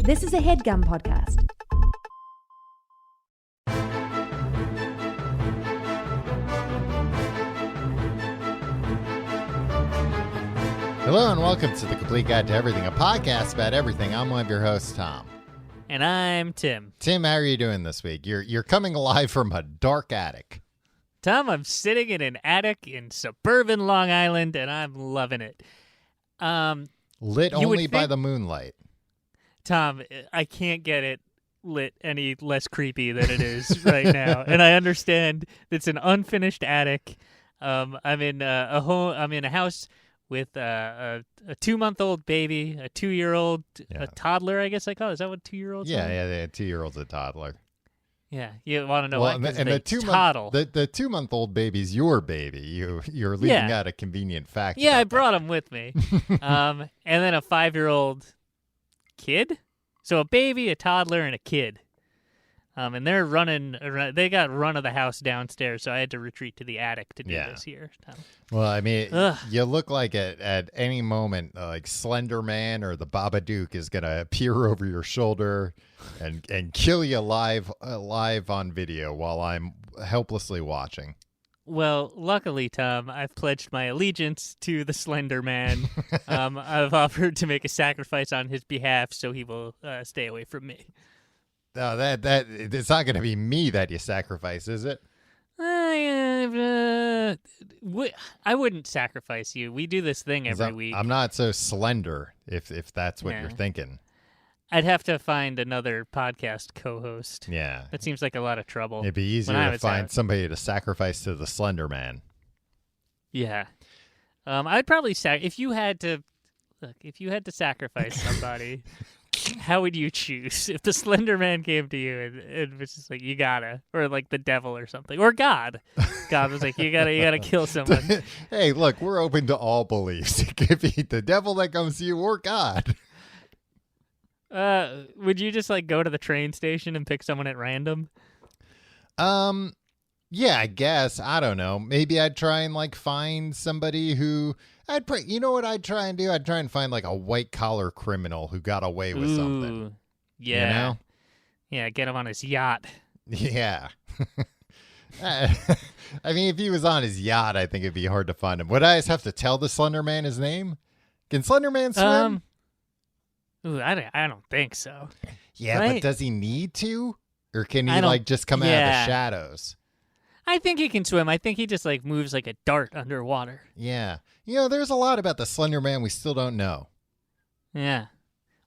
This is a HeadGum podcast. Hello and welcome to The Complete Guide to Everything, a podcast about everything. I'm one of your hosts, Tom. And I'm Tim. Tim, how are you doing this week? You're coming alive from a dark attic. Tom, I'm sitting in an attic in suburban Long Island, and I'm loving it. Lit only by the moonlight. Tom, I can't get it lit any less creepy than it is right now. And I understand it's an unfinished attic. I'm in a home. I'm in a house with a 2-month-old baby, a 2-year-old, a toddler. I guess I call it. Is that what 2-year-olds? Yeah, 2-year-old's a toddler. Yeah, you want to know well, why? And the 2-month-old baby's your baby. You're leaving out a convenient fact. Yeah, I brought him with me. And then a 5-year-old kid. So a baby, a toddler, and a kid. And they're running. They got run of the house downstairs, so I had to retreat to the attic to do this here. Tom. Well, I mean, you look like at any moment, like Slender Man or the Babadook is gonna appear over your shoulder and kill you live on video while I'm helplessly watching. Well, luckily, Tom, I've pledged my allegiance to the Slender Man. I've offered to make a sacrifice on his behalf, so he will stay away from me. No, that it's not going to be me that you sacrifice, is it? I wouldn't sacrifice you. We do this thing every week. I'm not so slender, if that's what you're thinking. I'd have to find another podcast co-host. Yeah. That seems like a lot of trouble. It'd be easier to find somebody to sacrifice to the Slender Man. Yeah. I'd probably if you had to sacrifice somebody, how would you choose? If the Slender Man came to you and was just like, you gotta, or like the devil or something, or God. God was like, you gotta kill someone. Hey, look, we're open to all beliefs. It could be the devil that comes to you or God. Would you just like go to the train station and pick someone at random? Yeah, I guess. I don't know. Maybe I'd try and like find somebody who you know what I'd try and do? I'd try and find like a white collar criminal who got away with something. Yeah. You know? Yeah, get him on his yacht. Yeah. I mean, if he was on his yacht, I think it'd be hard to find him. Would I just have to tell the Slender Man his name? Can Slender Man swim? I don't think so. Yeah, right? But does he need to? Or can he like just come out of the shadows? I think he can swim. I think he just like moves like a dart underwater. Yeah. You know, there's a lot about the Slender Man we still don't know. Yeah.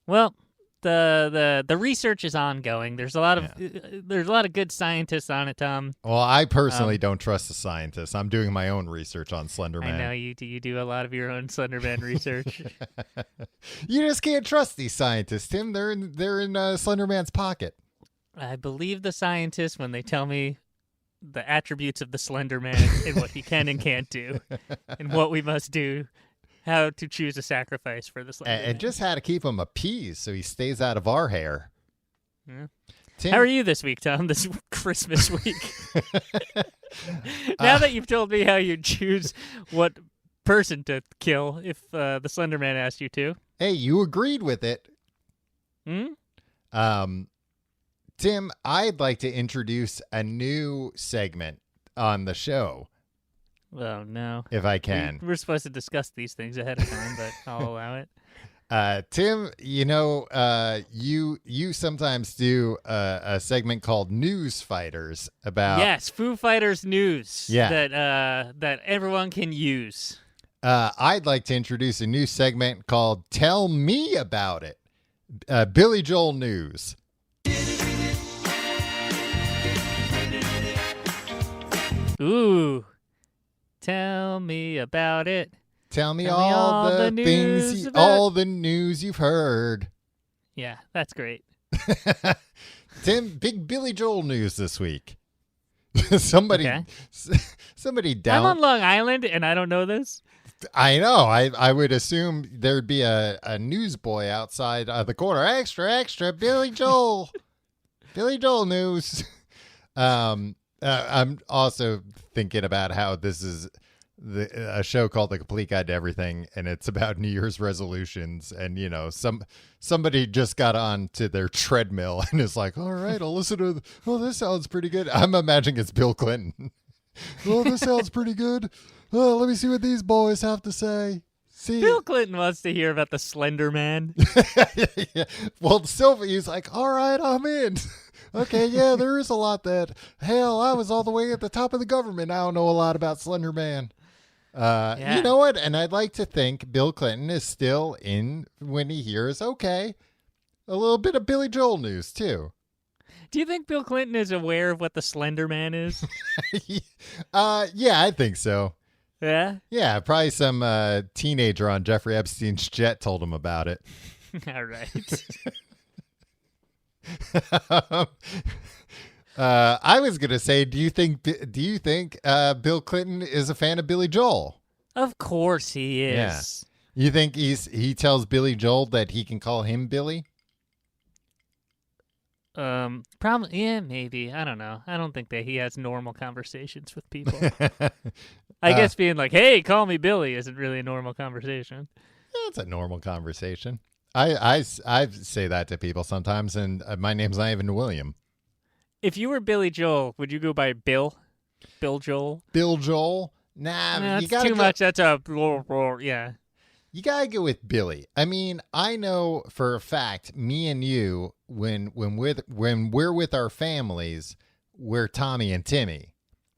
Well, the research is ongoing. There's a lot of good scientists on it, Tom. Well, I personally don't trust the scientists. I'm doing my own research on Slender Man. I know you do a lot of your own Slender Man research. You just can't trust these scientists, Tim. They're in Slender Man's pocket. I believe the scientists when they tell me the attributes of the Slender Man and what he can and can't do, and what we must do, how to choose a sacrifice for the Slender Man. And just how to keep him appeased so he stays out of our hair. Yeah. Tim, how are you this week, Tom, this Christmas week? Now that you've told me how you choose what person to kill if the Slender Man asked you to. Hey, you agreed with it. Tim, I'd like to introduce a new segment on the show. Oh, no. If I can. We're supposed to discuss these things ahead of time, but I'll allow it. Tim, you know, you sometimes do a segment called News Fighters about... Yes, Foo Fighters news that everyone can use. I'd like to introduce a new segment called Tell Me About It. Billy Joel News. Ooh, tell me about it. Tell me all the things, all the news you've heard. Yeah, that's great. Tim, big Billy Joel news this week. Somebody down. I'm on Long Island and I don't know this. I know. I would assume there'd be a newsboy outside the corner. Extra, extra, Billy Joel. Billy Joel news. I'm also thinking about how this is a show called The Complete Guide to Everything, and it's about New Year's resolutions. And somebody just got on to their treadmill and is like, "All right, I'll listen to. This sounds pretty good." I'm imagining it's Bill Clinton. This sounds pretty good. Let me see what these boys have to say. See, Bill Clinton wants to hear about the Slender Man. yeah. Well, Sylvie's like, "All right, I'm in." Okay, yeah, there is a lot that. Hell, I was all the way at the top of the government. I don't know a lot about Slender Man. You know what? And I'd like to think Bill Clinton is still in when he hears, okay, a little bit of Billy Joel news, too. Do you think Bill Clinton is aware of what the Slender Man is? Yeah, I think so. Yeah? Yeah, probably some teenager on Jeffrey Epstein's jet told him about it. All right. I was gonna say, do you think Bill Clinton is a fan of Billy Joel? Of course he is. Yeah. You think he tells Billy Joel that he can call him Billy? Probably. Yeah, maybe. I don't know. I don't think that he has normal conversations with people. I guess being like, "Hey, call me Billy," isn't really a normal conversation. Yeah, it's a normal conversation. I say that to people sometimes, and my name's not even William. If you were Billy Joel, would you go by Bill? Bill Joel? Bill Joel? Nah, that's you gotta too much. That's a yeah. You gotta go with Billy. I mean, I know for a fact, me and you, when we're with our families, we're Tommy and Timmy.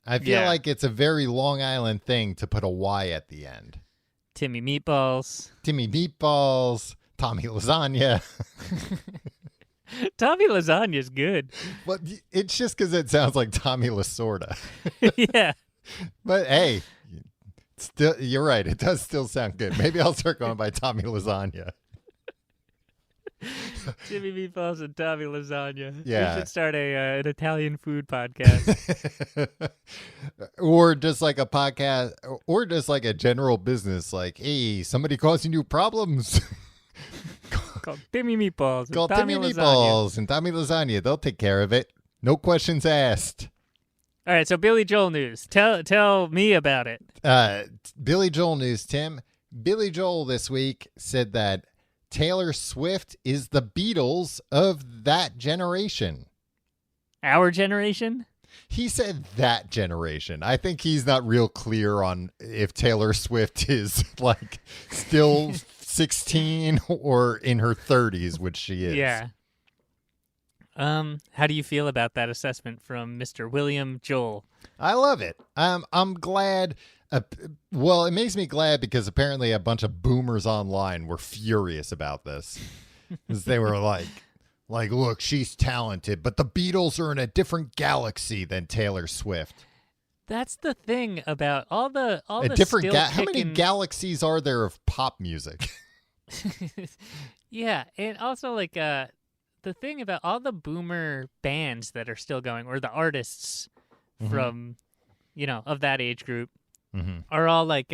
I feel like it's a very Long Island thing to put a Y at the end. Timmy Meatballs. Timmy Meatballs. Tommy Lasagna. Tommy Lasagna's good. But it's just because it sounds like Tommy Lasorda. Yeah. But hey, still, you're right. It does still sound good. Maybe I'll start going by Tommy Lasagna. Timmy Meatballs and Tommy Lasagna. Yeah. We should start an Italian food podcast. Or just like a podcast, or just like a general business. Like, hey, somebody causing you problems. Called Timmy Meatballs. Call Timmy Meatballs and Tommy Lasagna. They'll take care of it. No questions asked. All right, so Billy Joel news. Tell me about it. Billy Joel news, Tim. Billy Joel this week said that Taylor Swift is the Beatles of that generation. Our generation? He said that generation. I think he's not real clear on if Taylor Swift is like still 16 or in her 30s, which she is. Yeah. How do you feel about that assessment from Mr. William Joel? I love it. I'm glad. Well, it makes me glad because apparently a bunch of boomers online were furious about this. Because they were like, look, she's talented, but the Beatles are in a different galaxy than Taylor Swift. That's the thing about all the different how many galaxies are there of pop music? Yeah, and also like the thing about all the boomer bands that are still going, or the artists from of that age group, are all like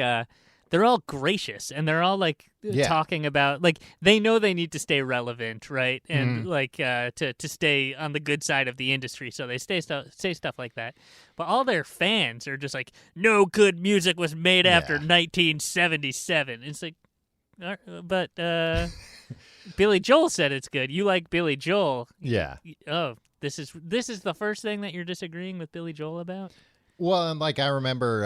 they're all gracious, and they're all like talking about like they know they need to stay relevant, right? And like to stay on the good side of the industry, so they say stuff like that. But all their fans are just like, no good music was made after 1977. It's like, but Billy Joel said it's good. You like Billy Joel? Yeah. Oh, this is the first thing that you're disagreeing with Billy Joel about? Well, and like I remember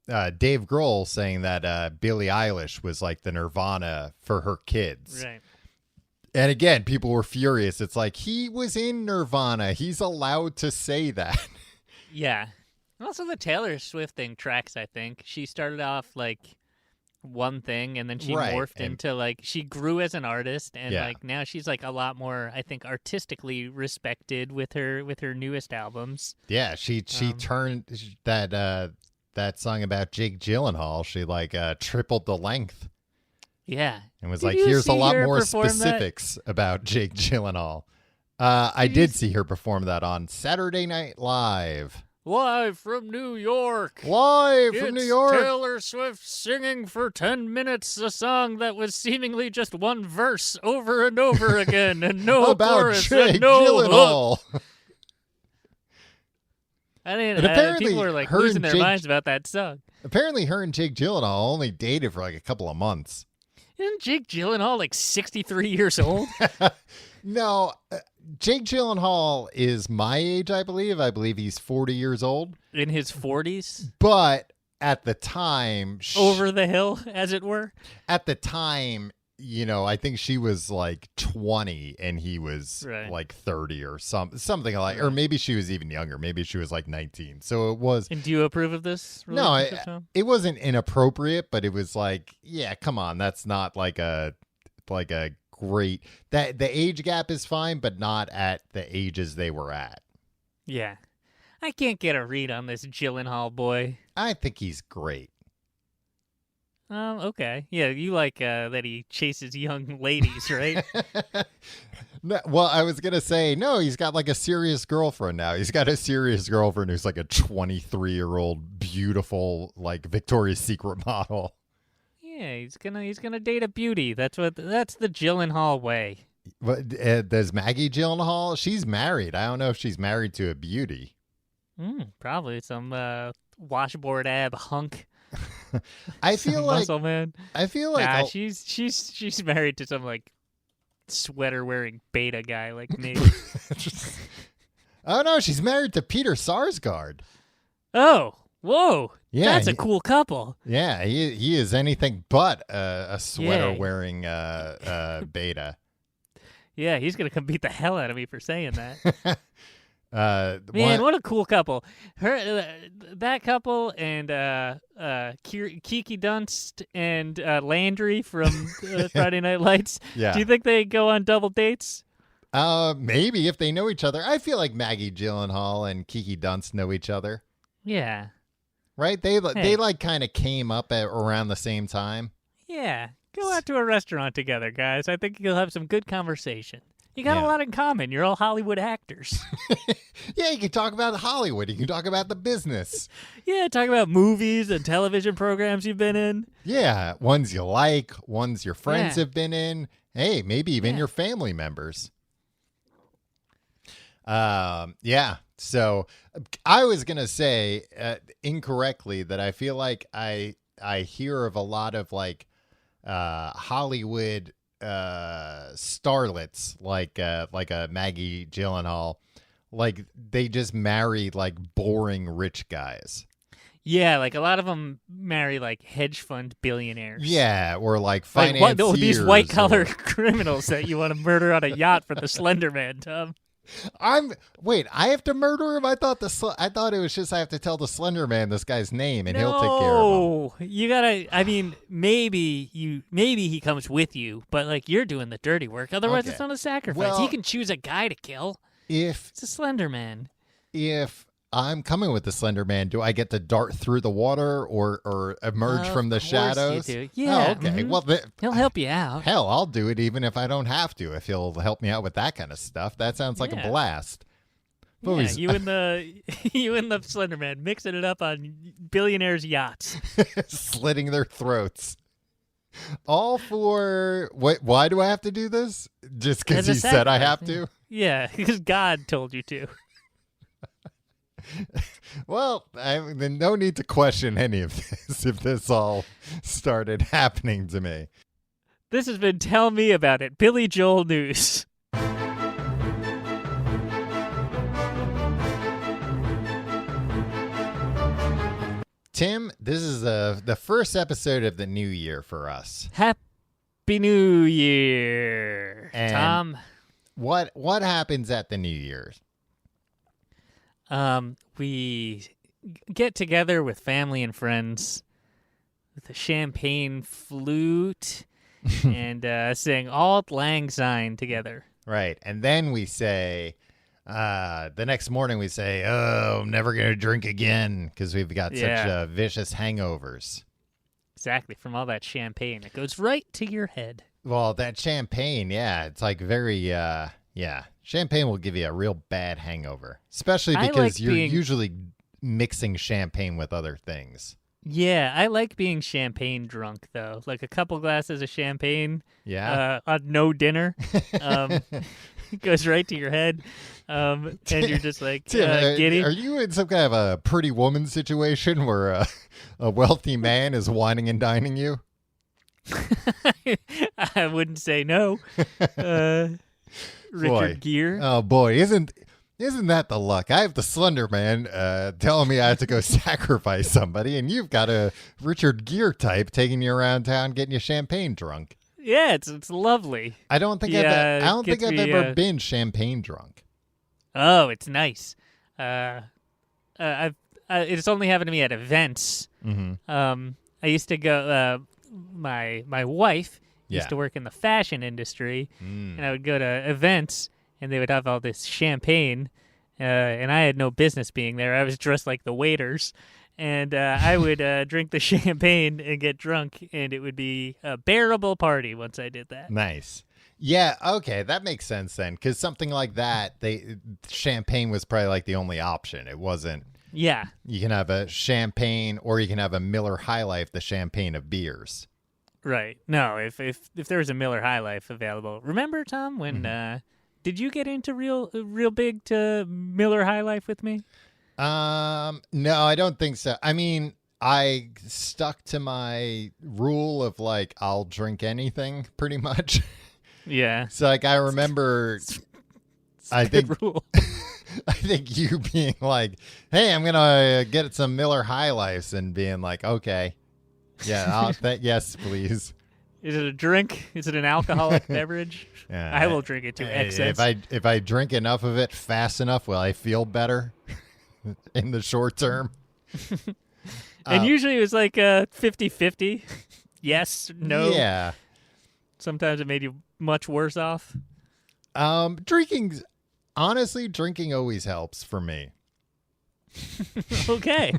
Dave Grohl saying that Billie Eilish was like the Nirvana for her kids. Right. And again, people were furious. It's like, he was in Nirvana. He's allowed to say that. Yeah. Also, the Taylor Swift thing tracks, I think. She started off like one thing, and then she morphed into like, she grew as an artist, and like now she's like a lot more, I think, artistically respected with her newest albums. Yeah, she turned that song about Jake Gyllenhaal. She like tripled the length. Yeah, and was like, here's a lot more specifics about Jake Gyllenhaal. I did see her perform that on Saturday Night Live. Live from New York. Taylor Swift singing for 10 minutes a song that was seemingly just one verse over and over again, and no about chorus Jake and no Gyllenhaal. I mean, And apparently people were like her losing and their Jake- minds about that song. Apparently, her and Jake Gyllenhaal only dated for like a couple of months. Isn't Jake Gyllenhaal like 63 years old? No, Jake Gyllenhaal is my age, I believe. I believe he's 40 years old. In his 40s? But at the time, Over the hill, as it were? at the time, I think she was like 20 and he was Right. like 30 or something like, or maybe she was even younger. Maybe she was like 19. So it was. And do you approve of this No, relationship, Tom? it wasn't inappropriate, but it was like, yeah, come on, that's not like a great that the age gap is fine, but not at the ages they were at. Yeah. I can't get a read on this Gyllenhaal boy. I think he's great. Okay. Yeah, you like that he chases young ladies, right? No, well, I was gonna say no. He's got like a serious girlfriend now. He's got a serious girlfriend who's like a 23-year-old, beautiful, like Victoria's Secret model. Yeah, he's gonna date a beauty. That's the Gyllenhaal way. But does Maggie Gyllenhaal? She's married. I don't know if she's married to a beauty. Probably some washboard ab hunk. I feel like muscle man. nah, she's married to some like sweater wearing beta guy like me. Oh no, she's married to Peter Sarsgaard. Oh, whoa! Yeah, That's a cool couple. Yeah, he is anything but a sweater Yeah. wearing beta. Yeah, he's gonna come beat the hell out of me for saying that. Man, one- what a cool couple! That couple, and Kiki Dunst and Landry from Friday Night Lights. yeah. Do you think they go on double dates? Maybe if they know each other. I feel like Maggie Gyllenhaal and Kiki Dunst know each other, Yeah, right? They Hey. like kind of came up at around the same time. yeah. Go out to a restaurant together, guys. I think you'll have some good conversation. You got Yeah. a lot in common. You're all Hollywood actors. Yeah, you can talk about Hollywood. You can talk about the business. Yeah, talk about movies and television programs you've been in. Yeah, ones you like, ones your friends Yeah. have been in. Hey, maybe even Yeah. your family members. Yeah. So I was gonna say incorrectly that I feel like I hear of a lot of like Hollywood starlets like a Maggie Gyllenhaal, like they just marry like boring rich guys. Yeah, like a lot of them marry like hedge fund billionaires. Yeah, or like Like financiers. these white collar or- criminals that you want to murder on a yacht for the Slender Man, Tom. Wait, I have to murder him? I thought it was just I have to tell the Slender Man this guy's name and he'll take care of him. No, you gotta. I mean, maybe he comes with you, but like you're doing the dirty work. Otherwise, Okay. it's not a sacrifice. Well- He can choose a guy to kill. If It's a Slender Man. I'm coming with the Slender Man, do I get to dart through the water or emerge from the Of course shadows? you do. Yeah, Oh, okay. mhm. Well, He'll help you out. hell, I'll do it even if I don't have to. If he'll help me out with that kind of stuff, that sounds like Yeah. a blast. But Yeah, he's- you and the Slender Man mixing it up on billionaires' yachts. slitting their throats. All for what? Why do I have to do this? Just because As a he said I sacrifice, have to? Yeah, because God told you to. Well, then no need to question any of this if this all started happening to me. This has been Tell Me About It, Billy Joel News. Tim, this is the first episode of the new year for us. Happy New Year, And- Tom. What happens at the New Year's? We get together with family and friends with a champagne flute and sing Auld Lang Syne together. Right. And then we say, the next morning we say, oh, I'm never going to drink again because we've got Yeah. such vicious hangovers. Exactly, from all that champagne. It goes right to your head. Well, that champagne, yeah, it's like very, champagne will give you a real bad hangover, especially I because like you're being- usually mixing champagne with other things. Yeah, I like being champagne drunk, though. Like a couple glasses of champagne Yeah. on no dinner. Um, goes right to your head, and you're just like Tim, giddy. are you in some kind of a Pretty Woman situation where a wealthy man is whining and dining you? I wouldn't say no. Richard Gere. Oh boy, isn't that the luck? I have the Slender Man telling me I have to go sacrifice somebody, and you've got a Richard Gere type taking you around town getting you champagne drunk. Yeah, it's lovely. I don't think I've ever been champagne drunk. Oh, it's nice. It's only happened to me at events. Mm-hmm. I used to go. My wife used Yeah. to work in the fashion industry, Mm. and I would go to events, and they would have all this champagne, and I had no business being there. I was dressed like the waiters, and I would drink the champagne and get drunk, and it would be a bearable party once I did that. Nice. Yeah, okay, that makes sense then, because something like that, champagne was probably like the only option. It wasn't. Yeah. You can have a champagne, or you can have a Miller High Life, the champagne of beers. Right. No, if there was a Miller High Life available. Remember, Tom, when did you get into real big to Miller High Life with me? No, I don't think so. I mean, I stuck to my rule of like I'll drink anything pretty much. Yeah. So like I remember Good rule. I think you being like, "Hey, I'm going to get some Miller High Lifes," and being like, "Okay. Yeah, yes, please." Is it a drink? Is it an alcoholic beverage? Yeah, I will drink it to excess. If I drink enough of it fast enough, will I feel better in the short term? And usually it was like 50-50. Yes, no. Yeah. Sometimes it made you much worse off. Drinking always helps for me. Okay.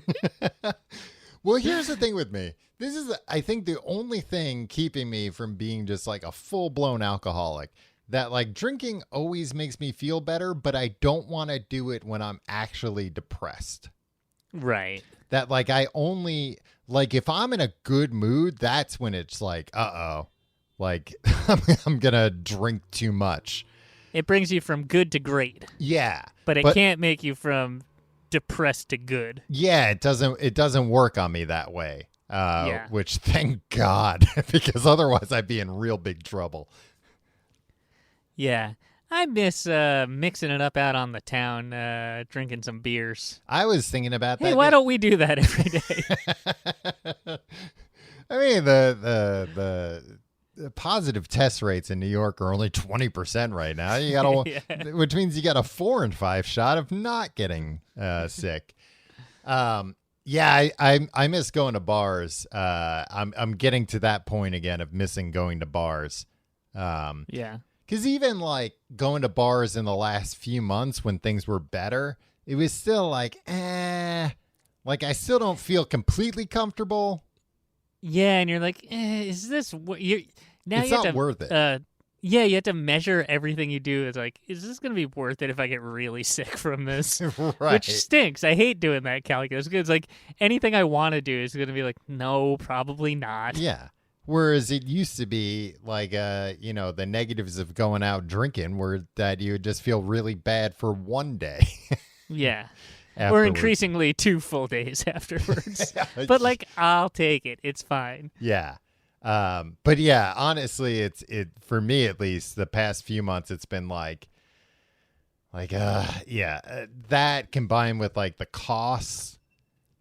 Well, here's the thing with me. This is, I think, the only thing keeping me from being just like a full-blown alcoholic. That like drinking always makes me feel better, but I don't want to do it when I'm actually depressed. Right. That like I only like if I'm in a good mood, that's when it's like, like I'm gonna drink too much. It brings you from good to great. Yeah, But it can't make you from depressed to good. Yeah, it doesn't work on me that way. Yeah. Which thank God, because otherwise I'd be in real big trouble. Yeah. I miss mixing it up out on the town, drinking some beers. I was thinking about that. Hey, why don't we do that every day? I mean, the positive test rates in New York are only 20% right now. You got Yeah. which means you got a 4 in 5 shot of not getting sick. Yeah, I miss going to bars. I'm getting to that point again of missing going to bars. Yeah. Because even like going to bars in the last few months when things were better, it was still like, like I still don't feel completely comfortable. Yeah, and you're like, is this what you're now? It's you have not to, worth it. Yeah, you have to measure everything you do. It's like, is this going to be worth it if I get really sick from this? Right. Which stinks. I hate doing that calculus. It's like anything I want to do is going to be like, no, probably not. Yeah. Whereas it used to be like, the negatives of going out drinking were that you would just feel really bad for one day. Yeah. Or afterwards. increasingly 2 full days afterwards. But like, I'll take it. It's fine. Yeah. But yeah, honestly, it for me at least the past few months, it's been that combined with like the costs.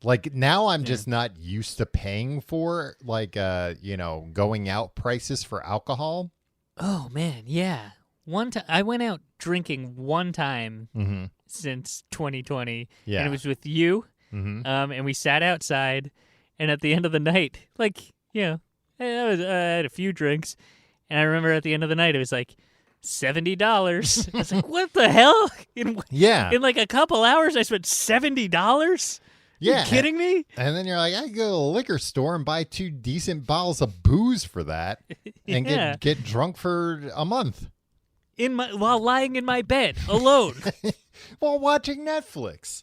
Like now I'm just not used to paying for like, going out prices for alcohol. Oh, man. Yeah. One time I went out drinking one time Mm-hmm. since 2020. Yeah. And it was with you. Mm-hmm. And we sat outside. And at the end of the night, like, I had a few drinks. And I remember at the end of the night, it was like $70. I was like, what the hell? In like a couple hours, I spent $70? Yeah. You kidding me? And then you're like, I could go to a liquor store and buy 2 decent bottles of booze for that and Yeah. get drunk for a month While lying in my bed alone. while watching Netflix.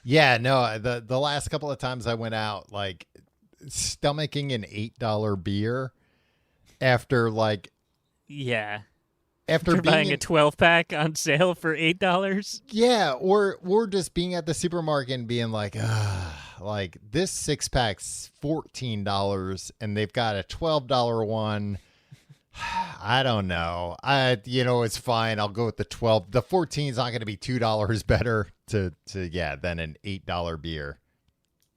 Yeah, no, the last couple of times I went out, like stomaching an $8 beer after like Yeah. after You're being buying a 12-pack on sale for $8. yeah, or just being at the supermarket and being like, like this 6-pack's $14 and they've got a $12 one. I don't know. It's fine. I'll go with the 12. The 14 is not going to be $2 better than an $8 beer.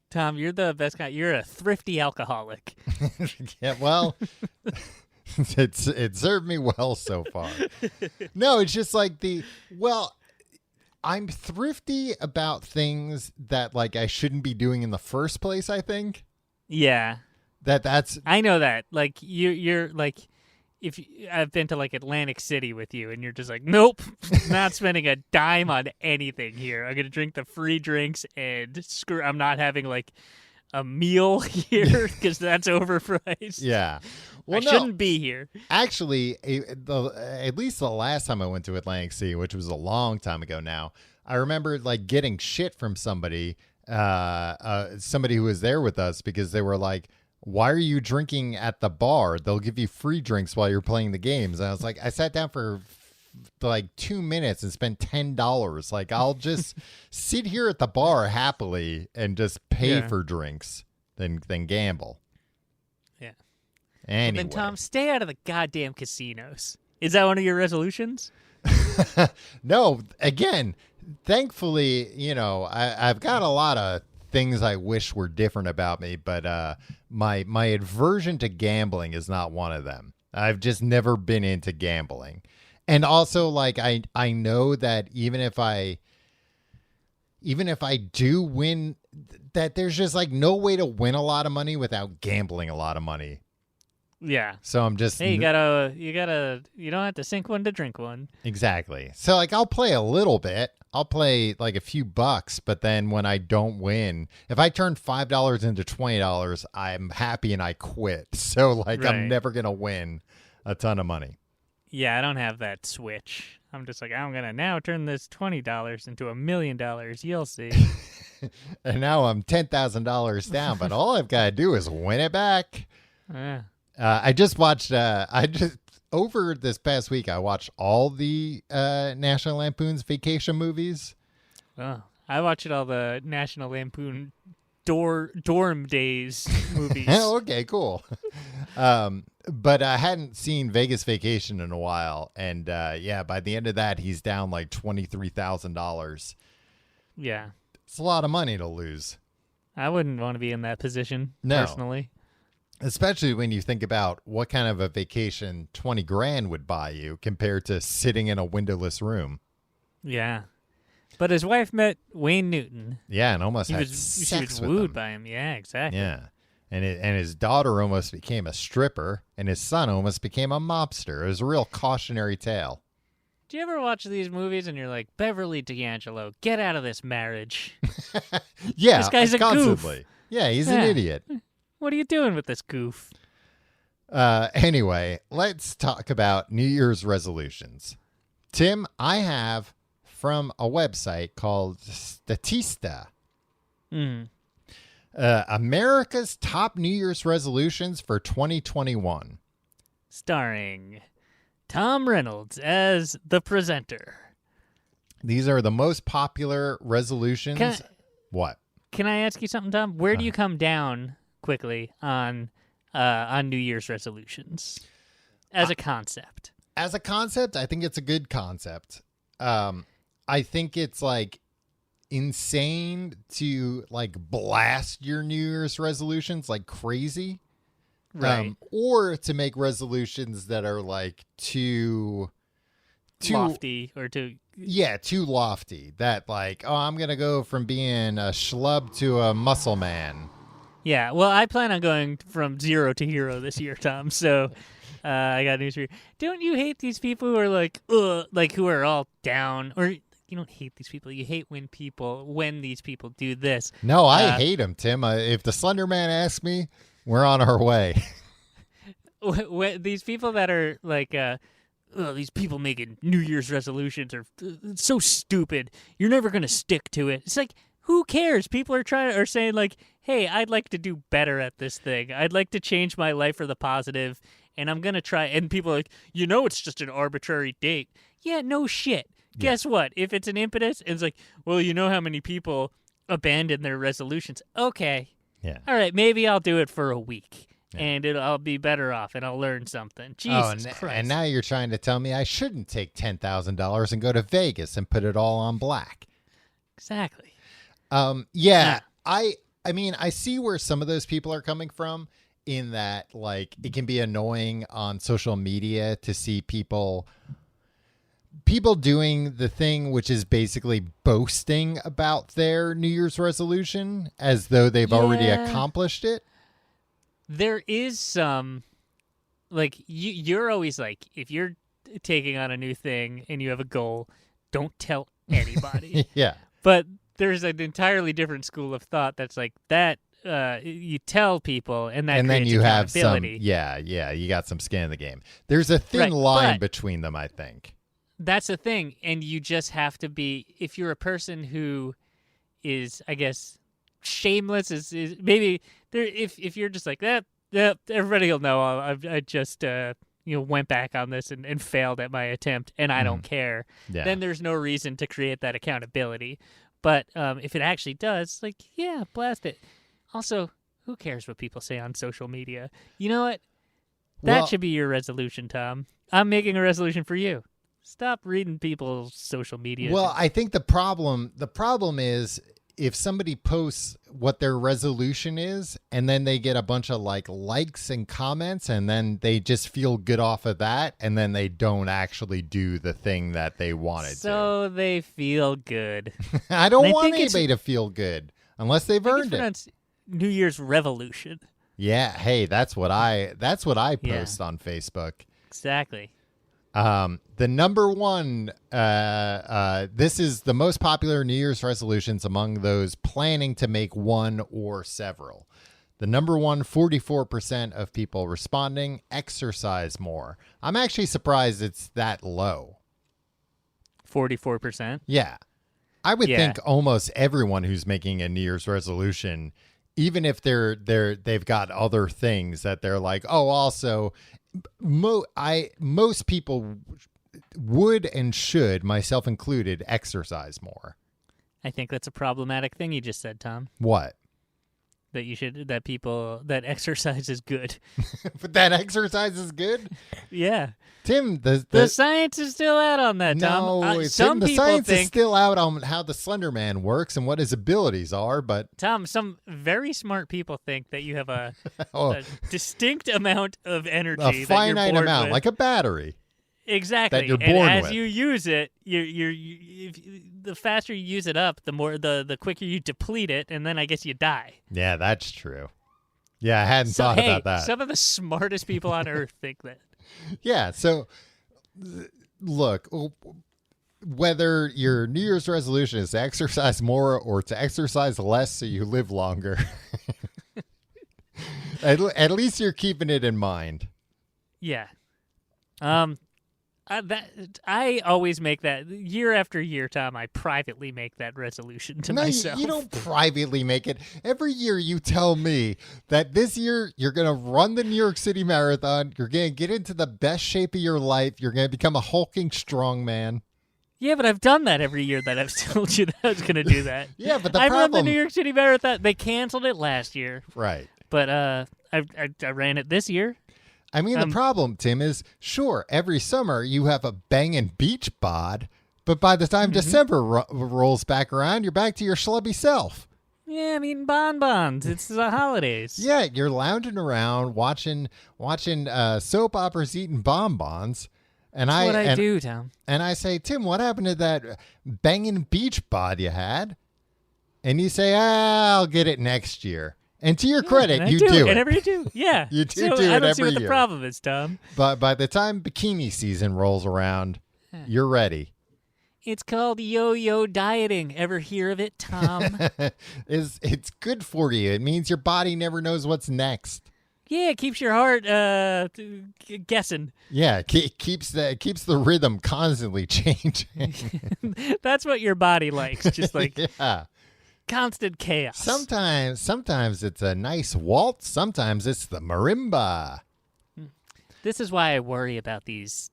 Tom, you're the best guy. You're a thrifty alcoholic. Yeah, well, it served me well so far. No, it's just like I'm thrifty about things that like I shouldn't be doing in the first place, I think. Yeah. That's I know that. Like you're like I've been to like Atlantic City with you and you're just like, nope, not spending a dime on anything here. I'm going to drink the free drinks and I'm not having like a meal here because that's overpriced. yeah. Well, I shouldn't be here. Actually, at least the last time I went to Atlantic City, which was a long time ago now, I remember like getting shit from somebody who was there with us because they were like, why are you drinking at the bar? They'll give you free drinks while you're playing the games. And I was like, I sat down for like 2 minutes and spent $10. Like, I'll just sit here at the bar happily and just pay for drinks than gamble. Yeah. Anyway. Well, then, Tom, stay out of the goddamn casinos. Is that one of your resolutions? No, again, thankfully, I've got a lot of things I wish were different about me, but my aversion to gambling is not one of them. I've just never been into gambling. And also, like, I know that even if I do win, that there's just like no way to win a lot of money without gambling a lot of money. Yeah. So I'm just hey, you don't have to sink one to drink one. Exactly. So like I'll play a little bit. I'll play like a few bucks, but then when I don't win, if I turn $5 into $20, I'm happy and I quit. So like I'm never gonna win a ton of money. Yeah, I don't have that switch. I'm just like, I'm gonna now turn this $20 into $1 million. You'll see. And now I'm $10,000 down, but all I've got to do is win it back. Yeah. I just watched. Over this past week, I watched all the National Lampoon's Vacation movies. Oh, I watched all the National Lampoon dorm days movies. Okay, cool. But I hadn't seen Vegas Vacation in a while, and by the end of that, he's down like $23,000. Yeah, it's a lot of money to lose. I wouldn't want to be in that position personally. Especially when you think about what kind of a vacation 20 grand would buy you compared to sitting in a windowless room. Yeah. But his wife met Wayne Newton. Yeah, and almost she had was sex with wooed him. by him. Yeah, exactly. Yeah. And his daughter almost became a stripper, and his son almost became a mobster. It was a real cautionary tale. Do you ever watch these movies and you're like, Beverly D'Angelo, get out of this marriage? Yeah, this guy's a constantly. goof. Yeah, he's an idiot. What are you doing with this goof? Anyway, let's talk about New Year's resolutions. Tim, I have from a website called Statista. America's top New Year's resolutions for 2021. Starring Tom Reynolds as the presenter. These are the most popular resolutions. What? Can I ask you something, Tom? Where do you come down quickly on New Year's resolutions as a concept? As a concept, I think it's a good concept. I think it's like insane to like blast your New Year's resolutions like crazy. Right. Or to make resolutions that are like too lofty or too lofty. That like, oh, I'm gonna go from being a schlub to a muscle man. Yeah, well, I plan on going from 0 to hero this year, Tom. So I got news for you. Don't you hate these people who are like who are all down? Or you don't hate these people. You hate when these people do this. No, I hate them, Tim. If the Slender Man asks me, we're on our way. These people that are like, these people making New Year's resolutions are so stupid. You're never going to stick to it. It's like, who cares? People are saying like, hey, I'd like to do better at this thing. I'd like to change my life for the positive and I'm gonna try. And people are like, it's just an arbitrary date. Yeah, no shit. Yeah. Guess what? If it's an impetus, it's like, well, you know how many people abandon their resolutions? Okay, Yeah. all right, maybe I'll do it for a week, and I'll be better off, and I'll learn something. Jesus Christ! And now you're trying to tell me I shouldn't take $10,000 and go to Vegas and put it all on black. Exactly. Yeah. I mean, I see where some of those people are coming from, in that, like, it can be annoying on social media to see people doing the thing which is basically boasting about their New Year's resolution as though they've already accomplished it. There is some, like, you're always like, if you're taking on a new thing and you have a goal, don't tell anybody. Yeah. But there's an entirely different school of thought that's like that. You tell people, and that and then creates you have some, accountability. you got some skin in the game. There's a thin Right, line but- between them, I think. That's the thing, and you just have to be. If you're a person who is, I guess, shameless, is maybe there. If you're just like that, everybody will know. I just went back on this and failed at my attempt, and I don't care. Yeah. Then there's no reason to create that accountability. But if it actually does, like, yeah, blast it. Also, who cares what people say on social media? You know what? That Well- should be your resolution, Tom. I'm making a resolution for you. Stop reading people's social media. Well, I think the problem is if somebody posts what their resolution is and then they get a bunch of likes and comments and then they just feel good off of that and then they don't actually do the thing that they wanted so they feel good. to. I don't I want think it's- anybody to feel good unless they've I think earned it's it. pronounced New Year's revolution. Yeah, hey, that's what I Yeah. post on Facebook. Exactly. The number one, this is the most popular New Year's resolutions among those planning to make one or several. The number one, 44% of people responding, exercise more. I'm actually surprised it's that low. 44%. Yeah. I would Yeah. think almost everyone who's making a New Year's resolution, even if they've got other things that they're like, oh, also, most people would and should, myself included, exercise more. I think that's a problematic thing you just said, Tom. What? That exercise is good. But that exercise is good? Yeah. Tim, The science is still out on that, Tom. no, Some Tim, the people science is think, still out on how the Slender Man works and what his abilities are, but Tom, some very smart people think that you have a a distinct amount of energy. that you're finite born amount, with. like a battery. Exactly. that you're and born as with. you use it, the faster you use it up, the more the quicker you deplete it, and then I guess you die. Yeah, that's true. Yeah, I hadn't thought hey, about that. some of the smartest people on earth think that. Yeah, so look, whether your New Year's resolution is to exercise more or to exercise less so you live longer, at least you're keeping it in mind. Yeah. I always make that year after year, Tom. I privately make that resolution to No, myself. you don't privately make it. Every year you tell me that this year you're going to run the New York City Marathon. You're going to get into the best shape of your life. You're going to become a hulking strong man. Yeah, but I've done that every year that I've told you that I was going to do that. Yeah, but the I've run the problem... New York City Marathon. They canceled it last year, Right. but I ran it this year. I mean, the problem, Tim, is sure, every summer you have a banging beach bod, but by the time December rolls back around, you're back to your schlubby self. Yeah, I'm eating bonbons. It's the holidays. Yeah, you're lounging around watching soap operas, eating bonbons. And That's what I do, Tom. And I say, Tim, what happened to that banging beach bod you had? And you say, I'll get it next year. And to your credit, and you I do it. And every do. Yeah. You do so do I it don't see every what year. the problem is, Tom. But by the time bikini season rolls around, you're ready. It's called yo-yo dieting. Ever hear of it, Tom? It's good for you. It means your body never knows what's next. Yeah, it keeps your heart guessing. Yeah, keeps the rhythm constantly changing. That's what your body likes, just like Yeah. constant chaos. Sometimes it's a nice waltz. Sometimes it's the marimba. This is why I worry about these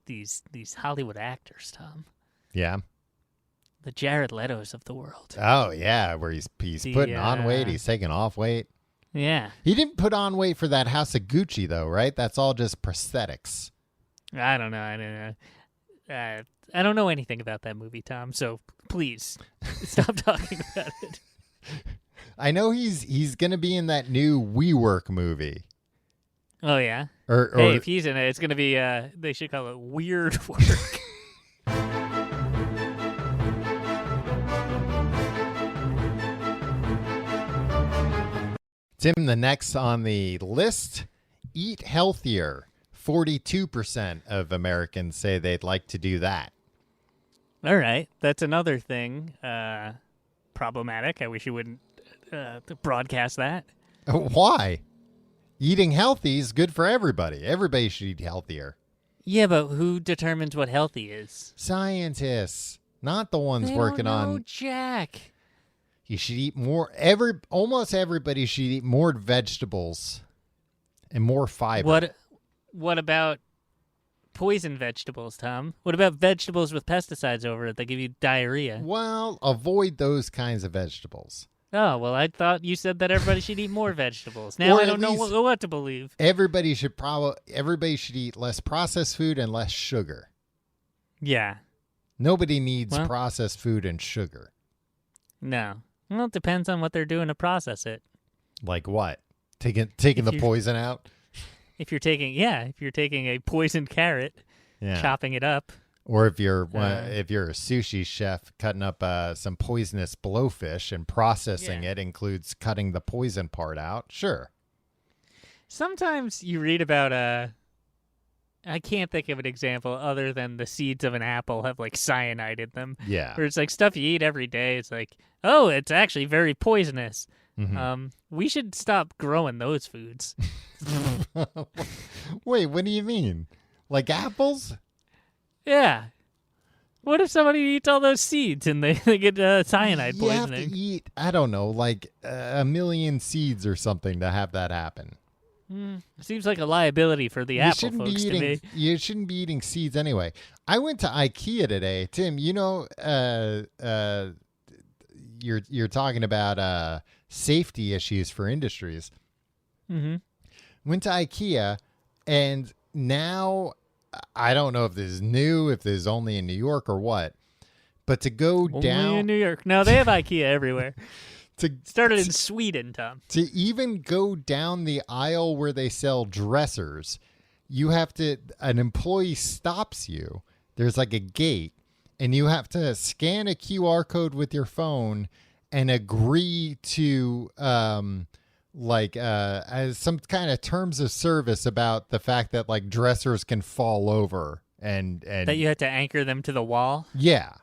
Hollywood actors, Tom. Yeah. The Jared Leto's of the world. Oh yeah, where he's putting on weight, he's taking off weight. Yeah. He didn't put on weight for that House of Gucci though, right? That's all just prosthetics. I don't know. I don't know anything about that movie, Tom. So please stop talking about it. I know he's gonna be in that new WeWork movie. Oh yeah. Or hey, if he's in it, it's gonna be. They should call it Weird Work. Tim, the next on the list, eat healthier. 42% of Americans say they'd like to do that. All right, that's another thing. Problematic. I wish you wouldn't broadcast that. Why? Eating healthy is good for everybody. Everybody should eat healthier. Yeah, but who determines what healthy is? Scientists, not the ones They working don't know on. Jack. You should eat more. Almost everybody should eat more vegetables and more fiber. What about poison vegetables, Tom? What about vegetables with pesticides over it that give you diarrhea? Well, avoid those kinds of vegetables. Oh, well, I thought you said that everybody should eat more vegetables. Now Or I at don't know least- what to believe. Everybody should eat less processed food and less sugar. Yeah. Nobody needs Well- processed food and sugar. No. Well, it depends on what they're doing to process it. Like what? Taking If the you- poison out? If you're taking a poisoned carrot, Yeah. chopping it up. Or if you're a sushi chef, cutting up some poisonous blowfish and processing it includes cutting the poison part out. Sure. Sometimes you read about I can't think of an example other than the seeds of an apple have like cyanide in them. Yeah. Or it's like stuff you eat every day. It's like, oh, it's actually very poisonous. Mhm. We should stop growing those foods. Wait, what do you mean? Like apples? Yeah. What if somebody eats all those seeds and they get cyanide You have poisoning? to eat, I don't know, like a million seeds or something to have that happen. Seems like a liability for the apple folks to me. You shouldn't be eating seeds anyway. I went to IKEA today. Tim, you know, you're talking about safety issues for industries. Mm-hmm. Went to IKEA, and now I don't know if this is new, if this is only in New York or what, but to go Only down in New York. No, they have IKEA everywhere. to Started in Sweden, Tom. to even go down the aisle where they sell dressers, you have to, an employee stops you. There's like a gate, and you have to scan a QR code with your phone and agree to as some kind of terms of service about the fact that like dressers can fall over and That you had to anchor them to the wall. yeah.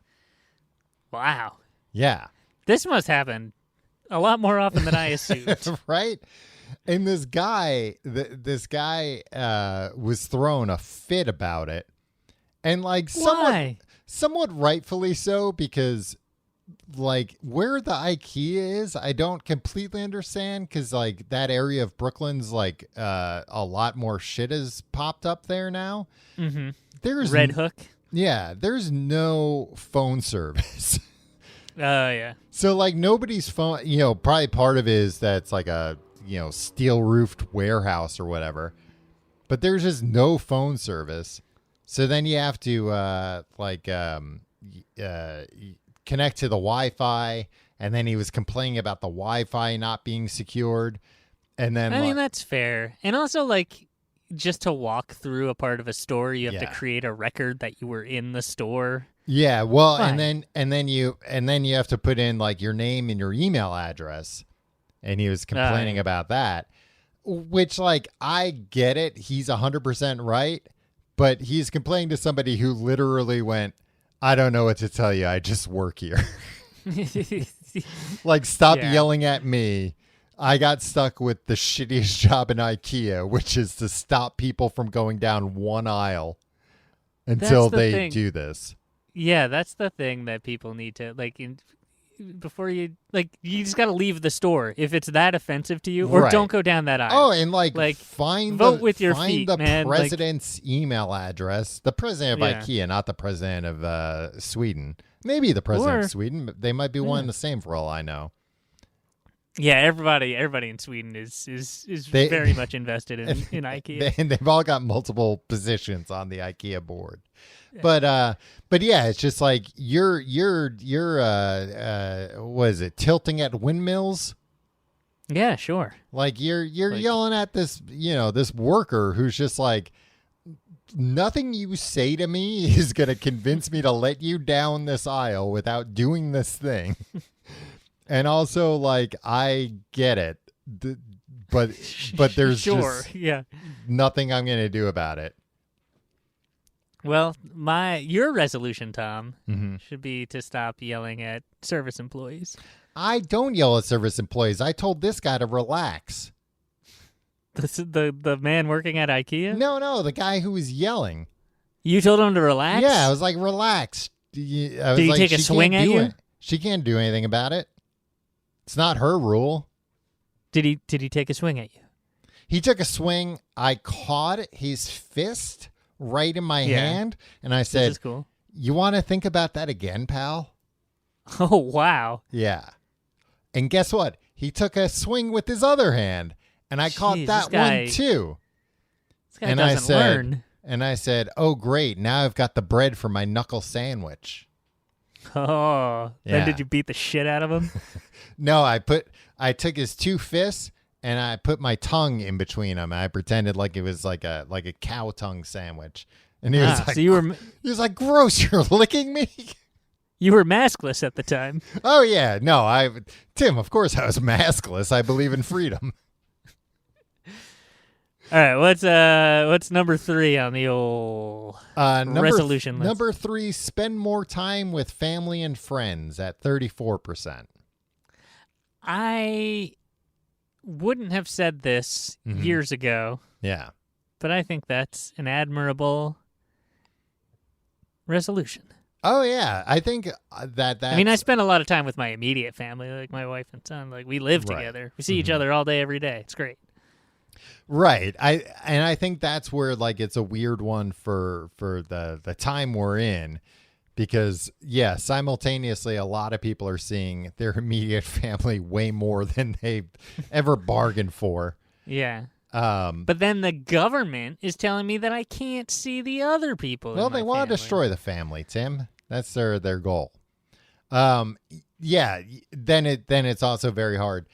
Wow. Yeah. This must happen a lot more often than I assumed. Right? And this guy was throwing a fit about it. And like Why? somewhat rightfully so, because like where the IKEA is, I don't completely understand, because like that area of Brooklyn's like a lot more shit has popped up there now. Mm-hmm. There's Red Hook. Yeah, there's no phone service. Oh, yeah. So like nobody's phone, probably part of it is that it's like a, steel roofed warehouse or whatever, but there's just no phone service. So then you have to connect to the Wi-Fi, and then he was complaining about the Wi-Fi not being secured. And then I mean, that's fair. And also, like, just to walk through a part of a store, you have to Yeah. create a record that you were in the store. yeah, well, Fine. and then you have to put in like your name and your email address. And he was complaining about that, which like I get it. He's 100% right, but he's complaining to somebody who literally went, I don't know what to tell you. I just work here. Like, stop Yeah. yelling at me. I got stuck with the shittiest job in IKEA, which is to stop people from going down one aisle until That's the they thing. do this. Yeah, that's the thing that people need to, like, you just got to leave the store if it's that offensive to you, or Right. don't go down that aisle. Oh, and vote with your find feet, the man. president's email address. The president of Yeah. IKEA, not the president of Sweden. Maybe the president Or- of Sweden. But they might be one Yeah. and the same for all I know. Yeah, everybody in Sweden is They- very much invested in IKEA. They've all got multiple positions on the IKEA board. But yeah, it's just like you're what is it, tilting at windmills? Yeah, sure. Like you're Like- yelling at this, this worker who's just like, nothing you say to me is going to convince me to let you down this aisle without doing this thing. And also, like, I get it, but there's sure. just Yeah. nothing I'm going to do about it. Well, your resolution, Tom, Mm-hmm. should be to stop yelling at service employees. I don't yell at service employees. I told this guy to relax. The man working at IKEA? No, the guy who was yelling. You told him to relax? Yeah, I was like, relax. I was Did he like, take a "She swing can't at do you?" it. She can't do anything about it. It's not her rule. Did he take a swing at you? He took a swing. I caught his fist right in my Yeah. hand, and I This said, is cool. "You want to think about that again, pal?" Oh, wow. Yeah. And guess what? He took a swing with his other hand, and I caught Jeez, that this guy- one too. This guy And I doesn't said- learn. And I said, "Oh, great! Now I've got the bread for my knuckle sandwich." Oh. Yeah. Then did you beat the shit out of him? No, I took his two fists and I put my tongue in between them. I pretended like it was like a cow tongue sandwich, and he was like, so you were "Gross! You're licking me." maskless at the time. Oh yeah, no, Tim. Of course, I was maskless. I believe in freedom. All right, what's number 3 on the old resolution list? Number 3: spend more time with family and friends at 34%. I wouldn't have said this Mhm. years ago, Yeah. but I think that's an admirable resolution. Oh yeah, I think that. I mean, I spend a lot of time with my immediate family, like my wife and son. Like, we live Right. together. We see each Mhm. other all day, every day. It's great. Right. I think that's where like it's a weird one for the time we're in, because yeah, simultaneously a lot of people are seeing their immediate family way more than they've ever bargained for. Yeah. But But then the government is telling me that I can't see the other people. well, in they my want to family. destroy the family, Tim. That's their goal. Yeah, then it's also very hard.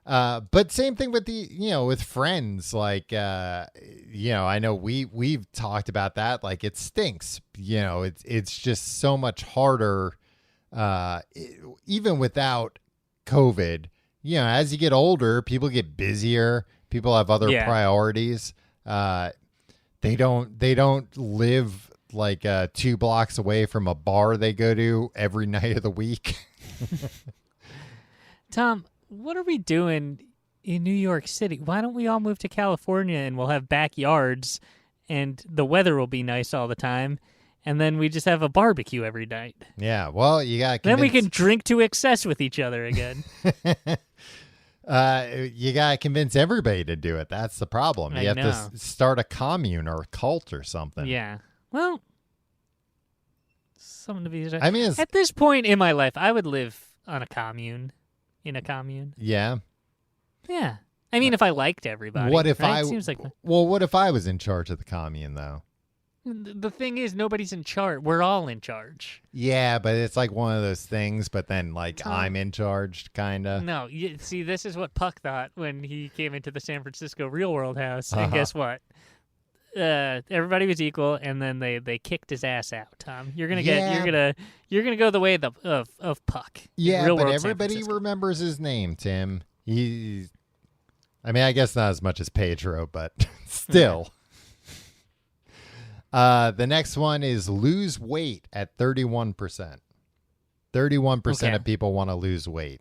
But same thing with with friends, like, I know we've talked about that. Like, it stinks, it's just so much harder, even without COVID, as you get older, people get busier. People have other Yeah. priorities. They don't live like 2 blocks away from a bar they go to every night of the week. Tom, what are we doing in New York City? Why don't we all move to California and we'll have backyards and the weather will be nice all the time, and then we just have a barbecue every night. Yeah, well, you got Then we can drink to excess with each other again. you gotta convince everybody to do it. That's the problem. I You have know. to start a commune or a cult or something. Yeah. Well, something to be. I mean, At this point in my life, I would live on a commune. In a commune. yeah. Yeah. I mean, if I liked everybody. What if right? Seems like what if I was in charge of the commune though? the thing is, nobody's in charge. We're all in charge. Yeah, but it's like one of those things. But then, like, Tom- I'm in charge, kind of. No, see, this is what Puck thought when he came into the San Francisco Real World house. And Uh-huh. guess what? Everybody was equal, and then they kicked his ass out. Tom, you're gonna go the way of Puck. in Yeah, Real but World San everybody Francisco. remembers his name, Tim. I mean, I guess not as much as Pedro, but still. The next one is lose weight at 31%. 31% Okay. of people want to lose weight.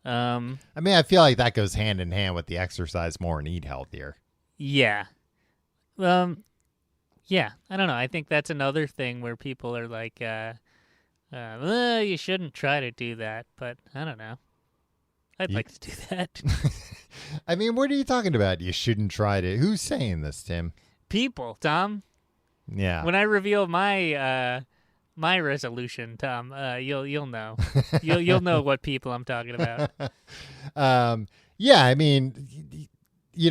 Yeah. I mean, I feel like that goes hand in hand with the exercise more and eat healthier. Yeah. Yeah. I don't know. I think that's another thing where people are like, You shouldn't try to do that, but I don't know. I'd like to do that. I mean, what are you talking about? You shouldn't try to. Who's saying this, Tim? People, Tom. Yeah. When I reveal my my resolution, Tom, you'll know. You'll know what people I'm talking about. Yeah, I mean,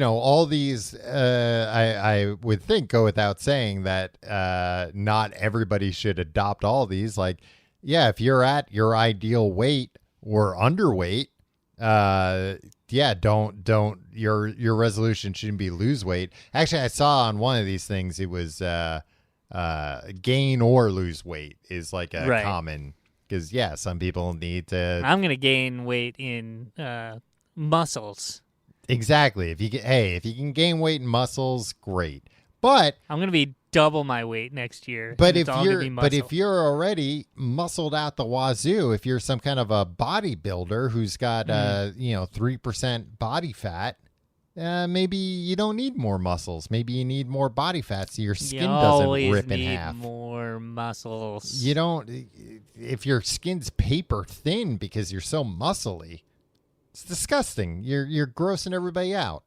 all these, I would think go without saying that not everybody should adopt all these. Like, yeah, if you're at your ideal weight or underweight, don't your resolution shouldn't be lose weight. Actually, I saw on one of these things it was gain or lose weight is like a common, because some people need to. I'm gonna gain weight in muscles. Exactly. If you can gain weight in muscles, great. But I'm gonna be double my weight next year. But if you're already muscled out the wazoo, if you're some kind of a bodybuilder who's got 3% body fat, maybe you don't need more muscles. Maybe you need more body fat so your skin doesn't rip in half. More muscles. You don't. If your skin's paper thin because you're so muscly, it's disgusting. You're grossing everybody out.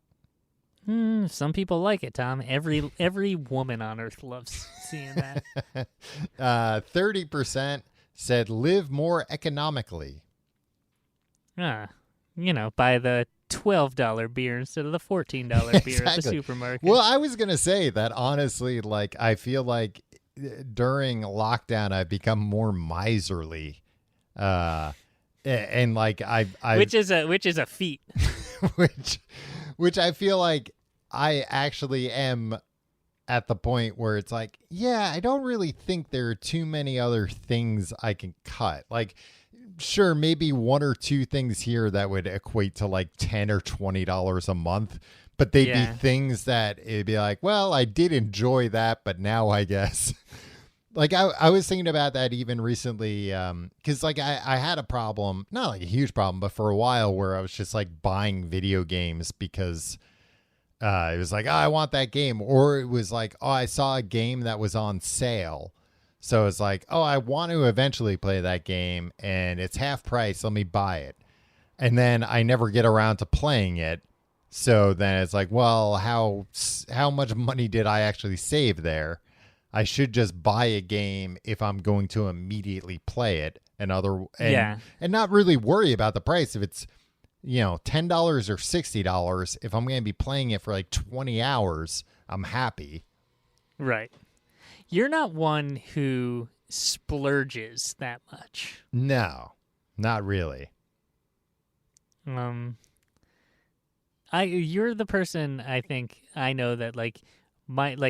Some people like it, Tom. Every woman on earth loves seeing that. 30% said live more economically. Buy the $12 beer instead of the $14 beer at the supermarket. Well, I was gonna say that honestly, like I feel like during lockdown I've become more miserly, and like I which is a feat. which I feel like I actually am at the point where it's like, I don't really think there are too many other things I can cut. Like, sure, maybe one or two things here that would equate to like $10 or $20 a month, but they'd be things that it'd be like, well, I did enjoy that, but now I guess. Like I was thinking about that even recently, because like I had a problem, not like a huge problem, but for a while where I was just like buying video games because it was like, I want that game, or it was like, I saw a game that was on sale, so it's like, I want to eventually play that game and it's half price, let me buy it, and then I never get around to playing it. So then it's like, well, how much money did I actually save there? I should just buy a game if I'm going to immediately play it and not really worry about the price. If it's, $10 or $60, if I'm going to be playing it for like 20 hours, I'm happy. Right. You're not one who splurges that much. No, not really. You're the person I think I know that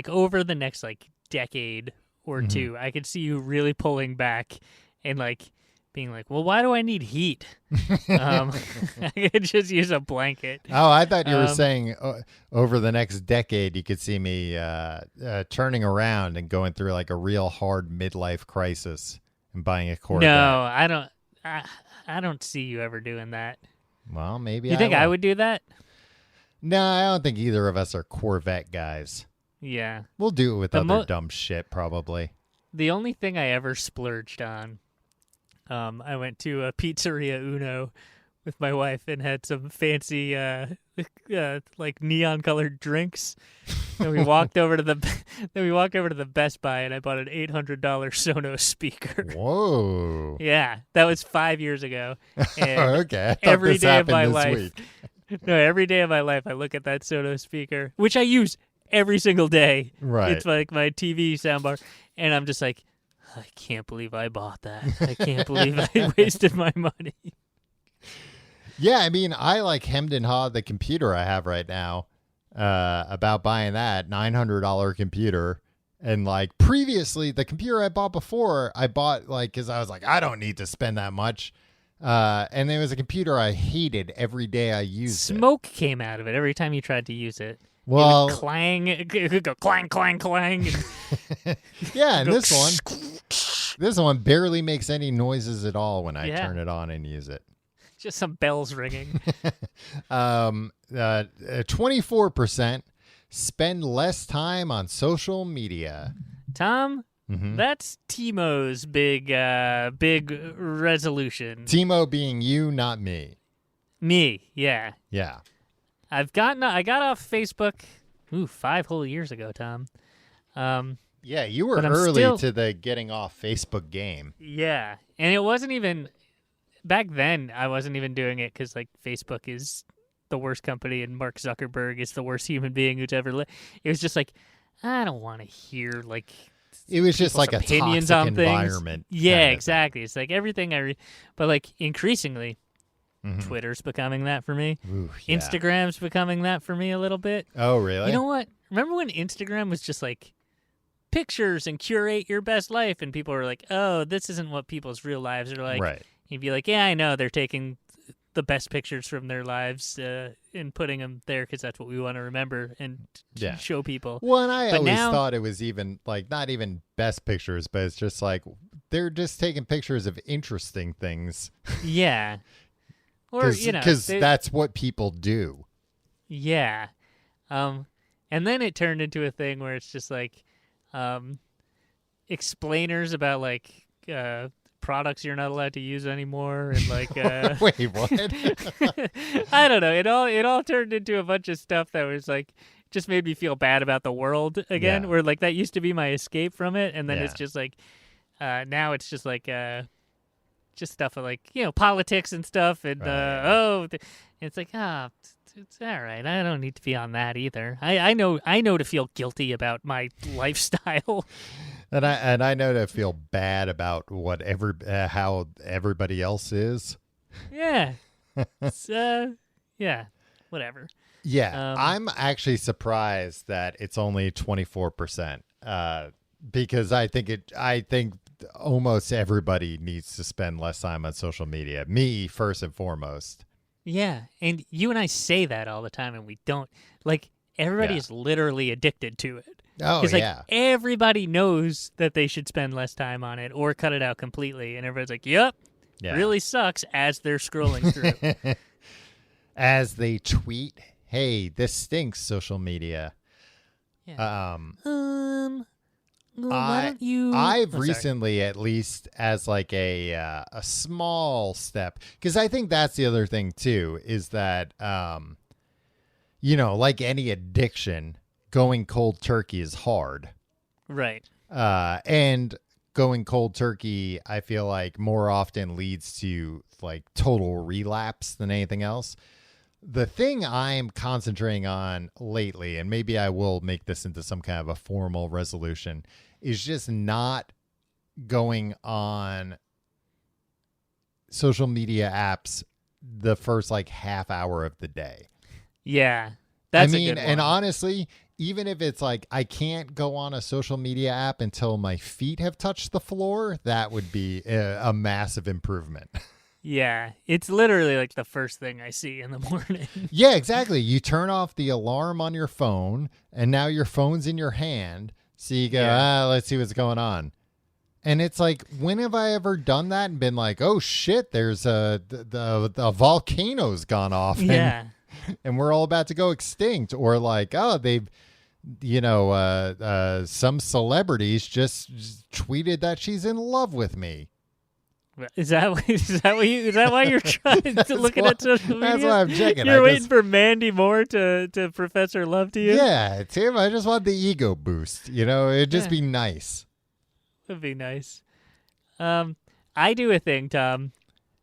over the next decade or two, I could see you really pulling back and being like, well, why do I need heat? I could just use a blanket. Oh, I thought you were saying over the next decade you could see me turning around and going through like a real hard midlife crisis and buying a Corvette. No, I don't. I don't see you ever doing that. Well, maybe you think I would do that? No, I don't think either of us are Corvette guys. Yeah. We'll do it with other dumb shit, probably. The only thing I ever splurged on, I went to a Pizzeria Uno with my wife and had some fancy, neon-colored drinks. And we walked over to the Best Buy, and I bought an $800 Sonos speaker. Whoa. Yeah, that was 5 years ago. And okay. Every day of my life. No, every day of my life, I look at that Sonos speaker, which I use every single day. Right. It's like my TV soundbar. And I'm just like, I can't believe I bought that. I can't believe I wasted my money. Yeah, I mean, I hemmed and hawed the computer I have right now about buying that $900 computer. And previously, the computer I bought before, I bought because I was like, I don't need to spend that much. And it was a computer I hated every day I used it. Smoke came out of it every time you tried to use it. Well, it would clang. It would go clang, clang, clang. Yeah, and this one barely makes any noises at all when I turn it on and use it. Just some bells ringing. 24% spend less time on social media. Tom, That's Timo's big resolution. Timo being you, not me. Me, yeah. Yeah. I got off Facebook 5 whole years ago, Tom. Yeah, you were but I'm early still- to the getting off Facebook game. Yeah, and it wasn't even back then. I wasn't even doing it because like Facebook is the worst company and Mark Zuckerberg is the worst human being who's ever lived. It was just like I don't want to hear like It was just people's like a opinions toxic on things. environment. Yeah, kind of exactly. It's like everything but like increasingly, thing. Twitter's becoming that for me. Ooh, yeah. Instagram's becoming that for me a little bit. Oh, really? You know what? Remember when Instagram was just like pictures and curate your best life, and people were like, "Oh, this isn't what people's real lives are like." Right. You'd be like, "Yeah, I know. They're taking the best pictures from their lives and putting them there because that's what we want to remember and Yeah. show people." Well, and I But always now- thought it was even like not even best pictures, but it's just like they're just taking pictures of interesting things Yeah. Or because they- that's what people do. Yeah. And then it turned into a thing where it's just like explainers about like products you're not allowed to use anymore and like Wait, what? I don't know. It all turned into a bunch of stuff that was like just made me feel bad about the world again, Yeah. where like that used to be my escape from it, and then Yeah. it's just like now it's just like just stuff of like politics and stuff, and Right. it's like it's all right. I don't need to be on that either. I know to feel guilty about my lifestyle. And I know to feel bad about what how everybody else is. Yeah. It's, yeah. Whatever. Yeah, I'm actually surprised that it's only 24%. Because I think almost everybody needs to spend less time on social media. Me first and foremost. Yeah, and you and I say that all the time, and we don't. Like, everybody Yeah. is literally addicted to it. Oh Because, like, yeah. everybody knows that they should spend less time on it or cut it out completely, and everybody's like, "Yep, Yeah. really sucks," as they're scrolling through. As they tweet, "Hey, this stinks, social media." Yeah. Why I- don't you? I've Oh, sorry. recently, at least as like a small step, because I think that's the other thing too, is that like any addiction, going cold turkey is hard, Right. and going cold turkey, I feel like more often leads to like total relapse than anything else. The thing I'm concentrating on lately, and maybe I will make this into some kind of a formal resolution, is just not going on social media apps the first like half hour of the day. Yeah. That's I a mean, good and one. honestly, even if it's like I can't go on a social media app until my feet have touched the floor, that would be a massive improvement. Yeah, it's literally like the first thing I see in the morning. Yeah, exactly. You turn off the alarm on your phone, and now your phone's in your hand. So you go, Yeah. let's see what's going on. And it's like, when have I ever done that and been like, oh shit, there's the volcano's gone off, Yeah. and we're all about to go extinct, or like, oh, they've, some celebrities just tweeted that she's in love with me. Is that why you're trying to look why- at social media? That's why I'm checking. You're I waiting just- for Mandy Moore to profess her love to you? Yeah, Tim, I just want the ego boost. It'd just Yeah. be nice. That'd be nice. I do a thing, Tom.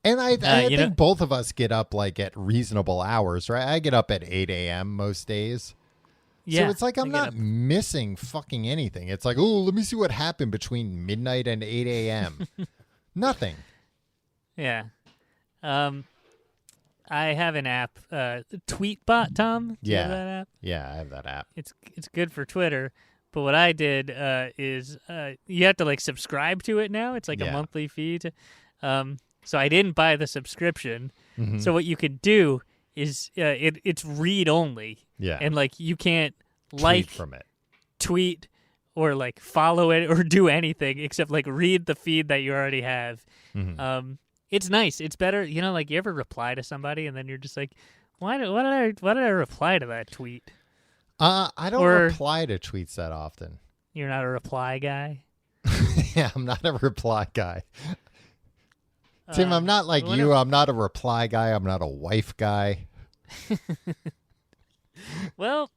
And I you think know- both of us get up like at reasonable hours, right? I get up at 8 a.m. most days. Yeah. So it's like I'm I get not up- missing fucking anything. It's like, oh, let me see what happened between midnight and 8 a.m. Nothing. Yeah. I have an app, Tweetbot, Tom. Do you have Yeah. that app? Yeah, I have that app. It's good for Twitter. But what I did is you have to like subscribe to it now. It's like a Yeah. monthly fee. So I didn't buy the subscription. Mhm. So what you could do is it's read only, Yeah. and like you can't Tweet like from it. tweet or like follow it or do anything except like read the feed that you already have. Mhm. It's nice. It's better. Like you ever reply to somebody and then you're just like, why did I reply to that tweet? I don't or- reply to tweets that often. You're not a reply guy. Yeah, I'm not a reply guy. Tim, I'm not like whatever. you. I'm not a reply guy. I'm not a wife guy. Well,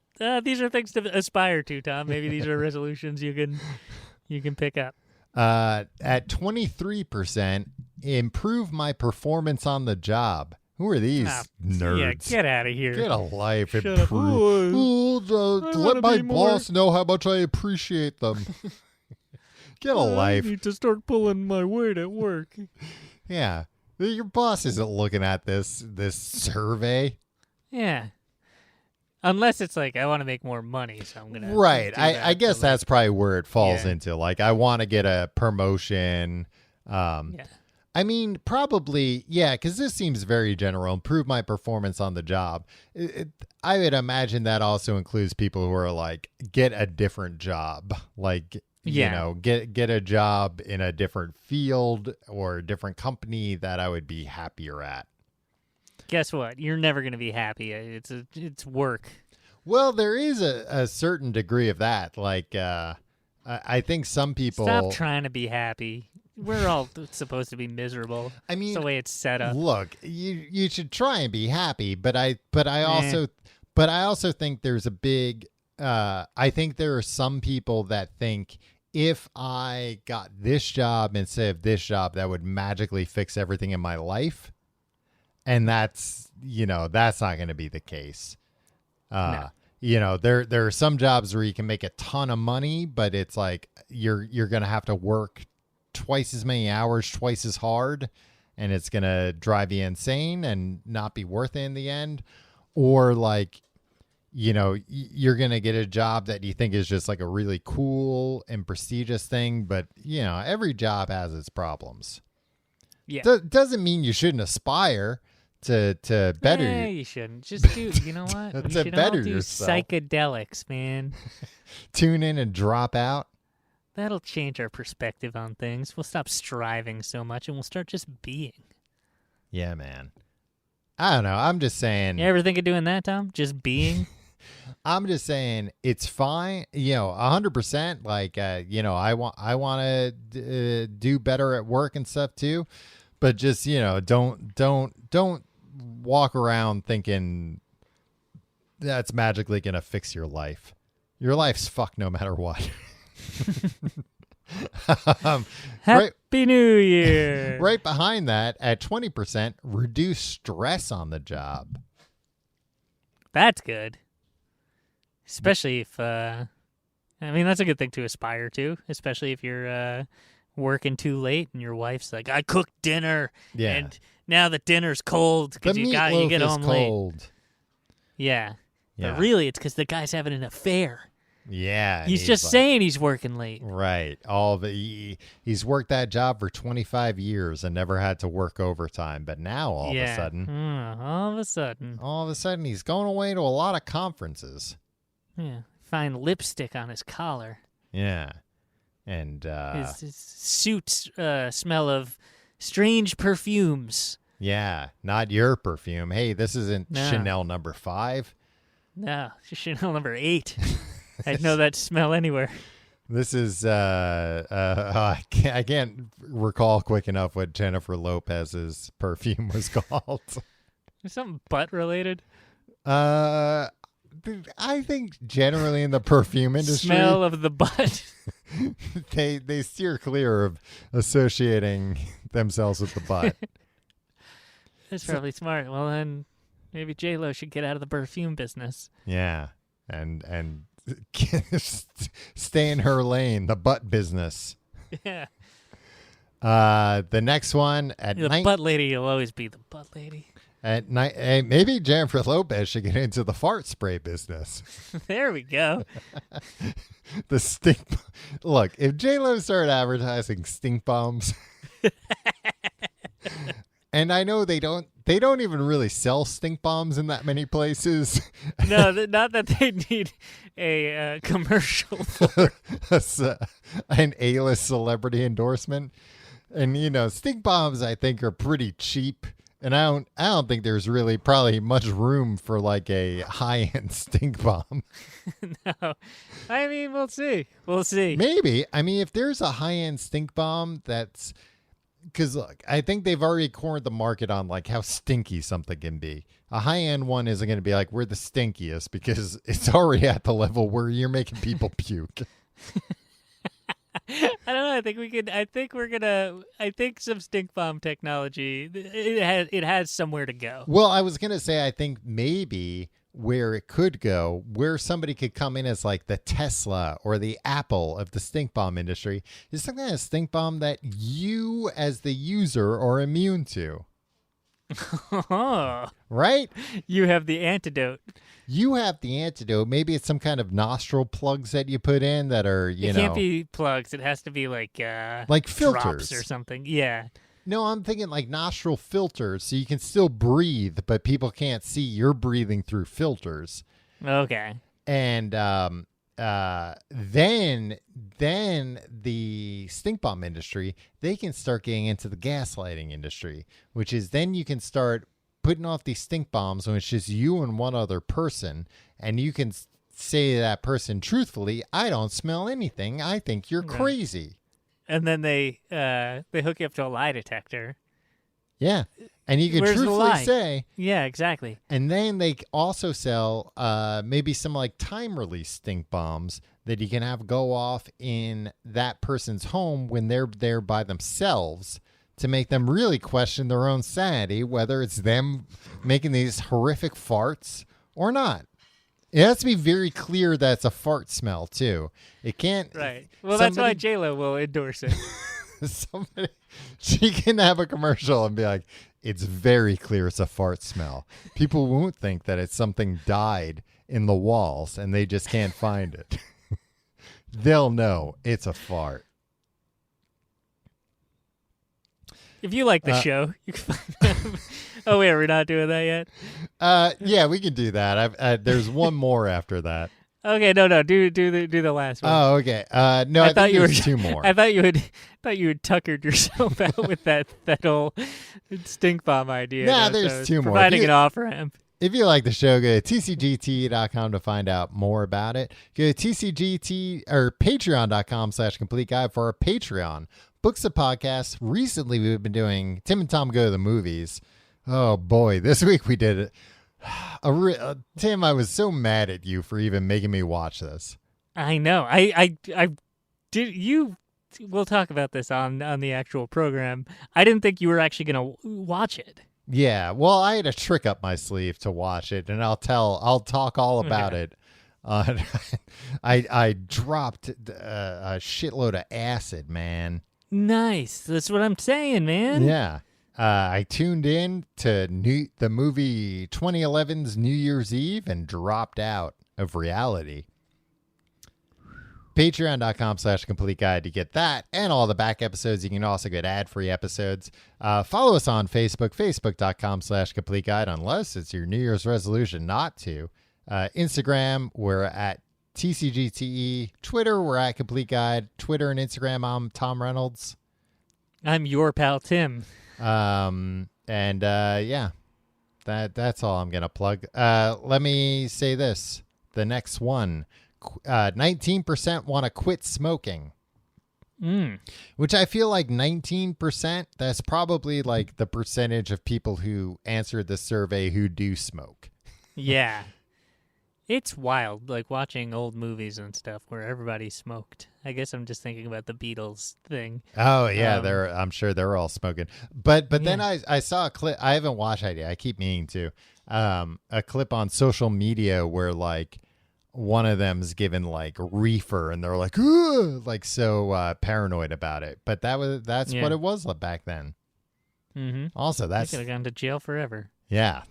these are things to aspire to, Tom. Maybe these are resolutions you can pick up. At 23%, improve my performance on the job. Who are these nerds? Yeah, get out of here. Get a life. Shut up. Improve. I Let wanna my be more- boss know how much I appreciate them. Get a life. I need to start pulling my weight at work. Yeah. Your boss isn't looking at this survey. Yeah. Unless it's like, I want to make more money, so I'm going to. Right. I guess that's probably where it falls Yeah. into. Like, I want to get a promotion. Yeah. I mean, probably, yeah, because this seems very general. Improve my performance on the job. I would imagine that also includes people who are like, get a different job. Like, you Yeah. know, get a job in a different field or a different company that I would be happier at. Guess what? You're never going to be happy. It's work. Well, there is a certain degree of that. Like, I think some people. Stop trying to be happy. We're all supposed to be miserable. I mean, It's the way it's set up. look, you should try and be happy, but I also think there's a big. I think there are some people that think if I got this job instead of this job, that would magically fix everything in my life, and that's not going to be the case. No. You know, there are some jobs where you can make a ton of money, but it's like you're going to have to work twice as many hours, twice as hard, and it's going to drive you insane and not be worth it in the end. Or like, you know, you're going to get a job that you think is just like a really cool and prestigious thing, but you know, every job has its problems. Yeah. Doesn't mean you shouldn't aspire to better. Yeah, you shouldn't. Just do, you know what? To We should better all do yourself. psychedelics, man. Tune in and drop out. That'll change our perspective on things. We'll stop striving so much and we'll start just being. Yeah, man. I don't know. I'm just saying. You ever think of doing that, Tom? Just being? I'm just saying it's fine. You know, 100%. Like, you know, I want to do better at work and stuff too, but just, you know, don't walk around thinking that's magically gonna fix your life. Your life's fucked no matter what. Happy New Year! Right behind that, at 20%, reduce stress on the job. That's good. Especially if, I mean, that's a good thing to aspire to, especially if you're working too late and your wife's like, I cooked dinner, Yeah. and now the dinner's cold The because you meatloaf get is home late. cold. Yeah. Yeah. But really, it's because the guy's having an affair. Yeah. and He's just like- saying he's working late. Right. He's worked that job for 25 years and never had to work overtime. But now all of a sudden, All of a sudden. he's going away to a lot of conferences. Yeah. Find lipstick on his collar. Yeah. And His suits smell of strange perfumes. yeah, not your perfume. Hey, this isn't No. Chanel number 5. No, Chanel number 8. I'd know that smell anywhere. This is I can't recall quick enough what Jennifer Lopez's perfume was called. Is something butt related? I think generally in the perfume industry, Smell of the butt. they steer clear of associating themselves with the butt. That's probably smart. Well, then maybe J-Lo should get out of the perfume business. Yeah, and stay in her lane, the butt business. Yeah. The next one at The night. butt lady will always be the butt lady. At night, hey, maybe Jennifer Lopez should get into the fart spray business. There we go. The stink. Look, if J-Lo started advertising stink bombs, and I know they don't even really sell stink bombs in that many places. No, not that they need a commercial. An A-list celebrity endorsement. And, you know, stink bombs, I think, are pretty cheap And I don't think there's really probably much room for like a high-end stink bomb. No, I mean we'll see. We'll see. Maybe. I mean, if there's a high-end stink bomb that's because look, I think they've already cornered the market on like how stinky something can be. A high-end one isn't going to be like we're the stinkiest because it's already at the level where you're making people puke. I don't know. I think we could. I think we're gonna. I think some stink bomb technology. It has somewhere to go. Well, I was going to say I think maybe where it could go, where somebody could come in as like the Tesla or the Apple of the stink bomb industry, is some kind of stink bomb that you as the user are immune to. Right? You have the antidote. You have the antidote. Maybe it's some kind of nostril plugs that you put in that are, It can't be plugs. It has to be like filters drops or something. Yeah. No, I'm thinking like nostril filters so you can still breathe, but people can't see you're breathing through filters. Okay. And then the stink bomb industry, they can start getting into the gaslighting industry, which is then you can start putting off these stink bombs when it's just you and one other person, and you can say to that person truthfully, I don't smell anything. I think you're crazy. And then they hook you up to a lie detector. Yeah. And you can Where's the truthfully lie? say. Yeah, exactly. And then they also sell maybe some like time release stink bombs that you can have go off in that person's home when they're there by themselves to make them really question their own sanity, whether it's them making these horrific farts or not. It has to be very clear that it's a fart smell too. It can't. Right. Well, that's why J-Lo will endorse it. She can have a commercial and be like, it's very clear it's a fart smell. People won't think that it's something dyed in the walls and they just can't find it. They'll know it's a fart. If you like the show, you can find them. Oh, wait, we're not doing that yet? Yeah, we can do that. There's one more after that. Okay, no, do the last one. Oh, okay. No, I thought there's two more. I thought you had tuckered yourself out with that whole stink bomb idea. Nah, there's two more. Providing an off-ramp. If you like the show, go to tcgt.com to find out more about it. Go to tcgt or patreon.com/complete guide for our Patreon. Books of podcasts. Recently, we've been doing Tim and Tom Go to the Movies. Oh, boy. This week we did it. Tim, I was so mad at you for even making me watch this. I know. I did. We'll talk about this on the actual program. I didn't think you were actually going to watch it. Yeah. Well, I had a trick up my sleeve to watch it, and I'll talk all about it. I dropped a shitload of acid, man. Nice. That's what I'm saying, man. Yeah. I tuned in to the movie 2011's New Year's Eve and dropped out of reality. Patreon.com/complete guide to get that and all the back episodes. You can also get ad-free episodes. Follow us on Facebook, facebook.com/complete guide, unless it's your New Year's resolution not to. Instagram, we're at TCGTE. Twitter, we're at Complete Guide. Twitter and Instagram, I'm Tom Reynolds. I'm your pal, Tim. Yeah, that's all I'm going to plug. Let me say this. The next one, 19% want to quit smoking. Which I feel like 19%, that's probably like the percentage of people who answered the survey who do smoke. Yeah. It's wild, like watching old movies and stuff where everybody smoked. I guess I'm just thinking about the Beatles thing. Oh yeah, I'm sure they're all smoking. But then I saw a clip. I haven't watched it yet. I keep meaning to. A clip on social media where like one of them's given like reefer and they're like, ugh, like so paranoid about it. But that's what it was back then. Mm-hmm. Also, they could have gone to jail forever. Yeah,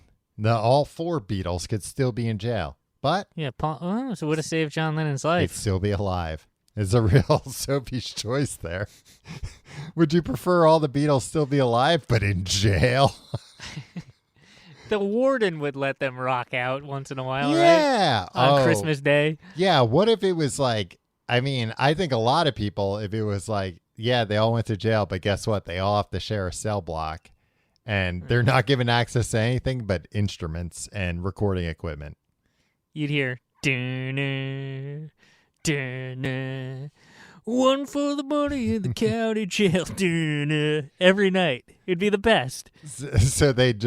all four Beatles could still be in jail. But yeah, so it would have saved John Lennon's life. He'd still be alive. It's a real Sophie's choice there. Would you prefer all the Beatles still be alive, but in jail? The warden would let them rock out once in a while, right? On Christmas Day. Yeah, what if it was like, I mean, I think a lot of people, if it was like, yeah, they all went to jail, but guess what? They all have to share a cell block. and they're not given access to anything but instruments and recording equipment. You'd hear, "Dun-na, dun-na, one for the money in the county jail," dun-na, every night. It'd be the best. So they'd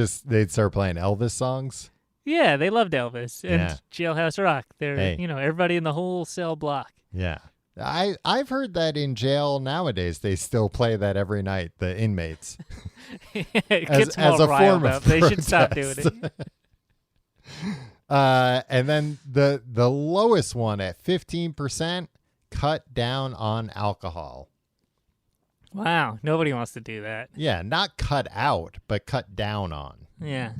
start playing Elvis songs. Yeah, they loved Elvis and Yeah. Jailhouse Rock. They're, Hey. Everybody in the whole cell block. Yeah. I've heard that in jail nowadays they still play that every night, the inmates. It as gets more a riled form up. of They should stop doing protest. it. And then the lowest one at 15%, cut down on alcohol. Wow, nobody wants to do that. Yeah, not cut out, but cut down on. Yeah.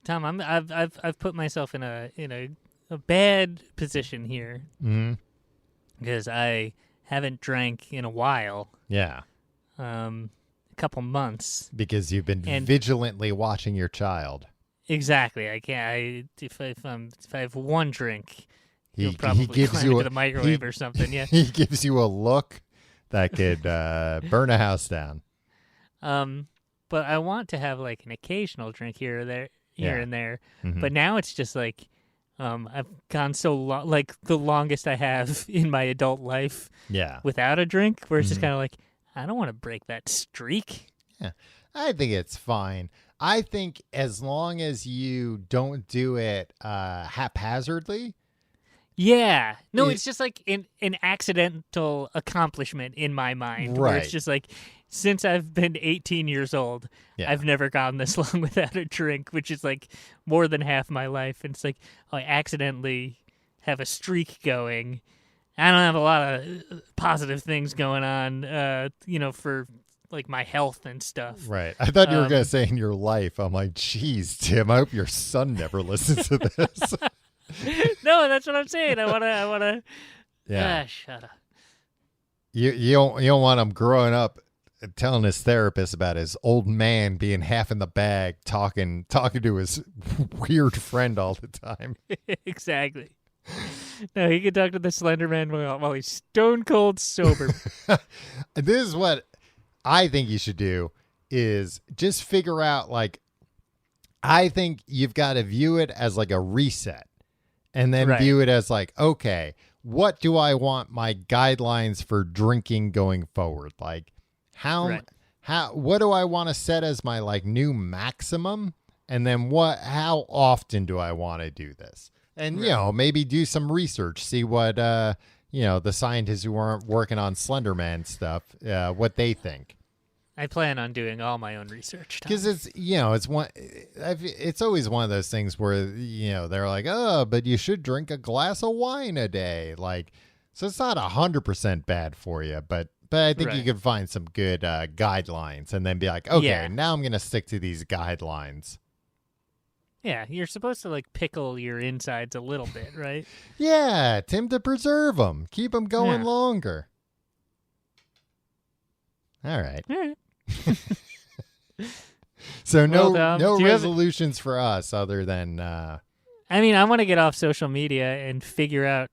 Tom, I've put myself in a bad position here Mm-hmm. because I haven't drank in a while, Yeah, a couple months. because you've been And- vigilantly watching your child. Exactly. I can't. If I have one drink, He he'll probably gives climb you into a, the microwave or something. Yeah. he gives you a look that could burn a house down. But I want to have like an occasional drink here Yeah. and there. Mhm. But now it's just like, I've gone so long, like the longest I have in my adult life Yeah, without a drink, where it's just Mhm. kind of like, I don't want to break that streak. I think it's fine. I think as long as you don't do it haphazardly. Yeah. No, It- it's just like an accidental accomplishment in my mind. Where Right. it's just like, since I've been 18 years old, Yeah. I've never gone this long without a drink, which is like more than half my life. And it's like, I accidentally have a streak going. I don't have a lot of positive things going on, for like my health and stuff. Right. I thought you were Um, going to say in your life. I'm like, geez, Tim, I hope your son never listens to this. No, that's what I'm saying. I wanna. Yeah. Shut up. You don't want him growing up telling his therapist about his old man being half in the bag, talking to his weird friend all the time. Exactly. No, he can talk to the Slender Man while he's stone cold sober. This is what I think you should do, is just figure out, like, I think you've got to view it as like a reset, and then Right. view it as like, okay, what do I want my guidelines for drinking going forward? Like, Right. what do I want to set as my like new maximum? And then how often do I want to do this? And, maybe do some research, see what, the scientists who weren't working on Slender Man stuff, what they think. I plan on doing all my own research. Tom. Because it's always one of those things where, they're like, oh, but you should drink a glass of wine a day. Like, so it's not 100% bad for you, but I think you Right. could find some good guidelines and then be like, okay, Yeah. now I'm going to stick to these guidelines. Yeah, you're supposed to like pickle your insides a little bit, right? Yeah, Tim, to preserve them, keep them going Yeah. longer. All right. All right. So Well, no do you have- resolutions for us other than I mean, I want to get off social media and figure out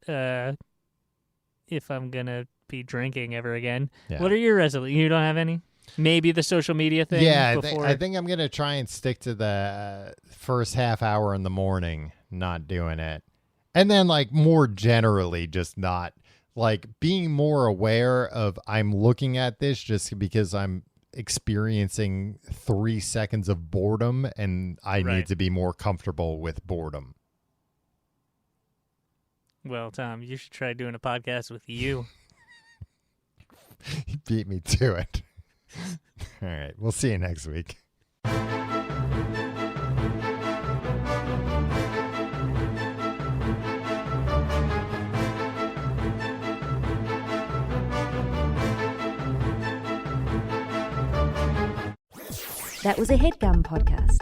if I'm gonna be drinking ever again. Yeah. What are your resolutions? You don't have any? Maybe the social media thing. Yeah, Before. I think I'm going to try and stick to the first half hour in the morning, not doing it. And then, like, more generally, just not, like, being more aware of I'm looking at this just because I'm experiencing 3 seconds of boredom and I need Right. to be more comfortable with boredom. Well, Tom, you should try doing a podcast with you. He beat me to it. All right. We'll see you next week. That was a HeadGum podcast.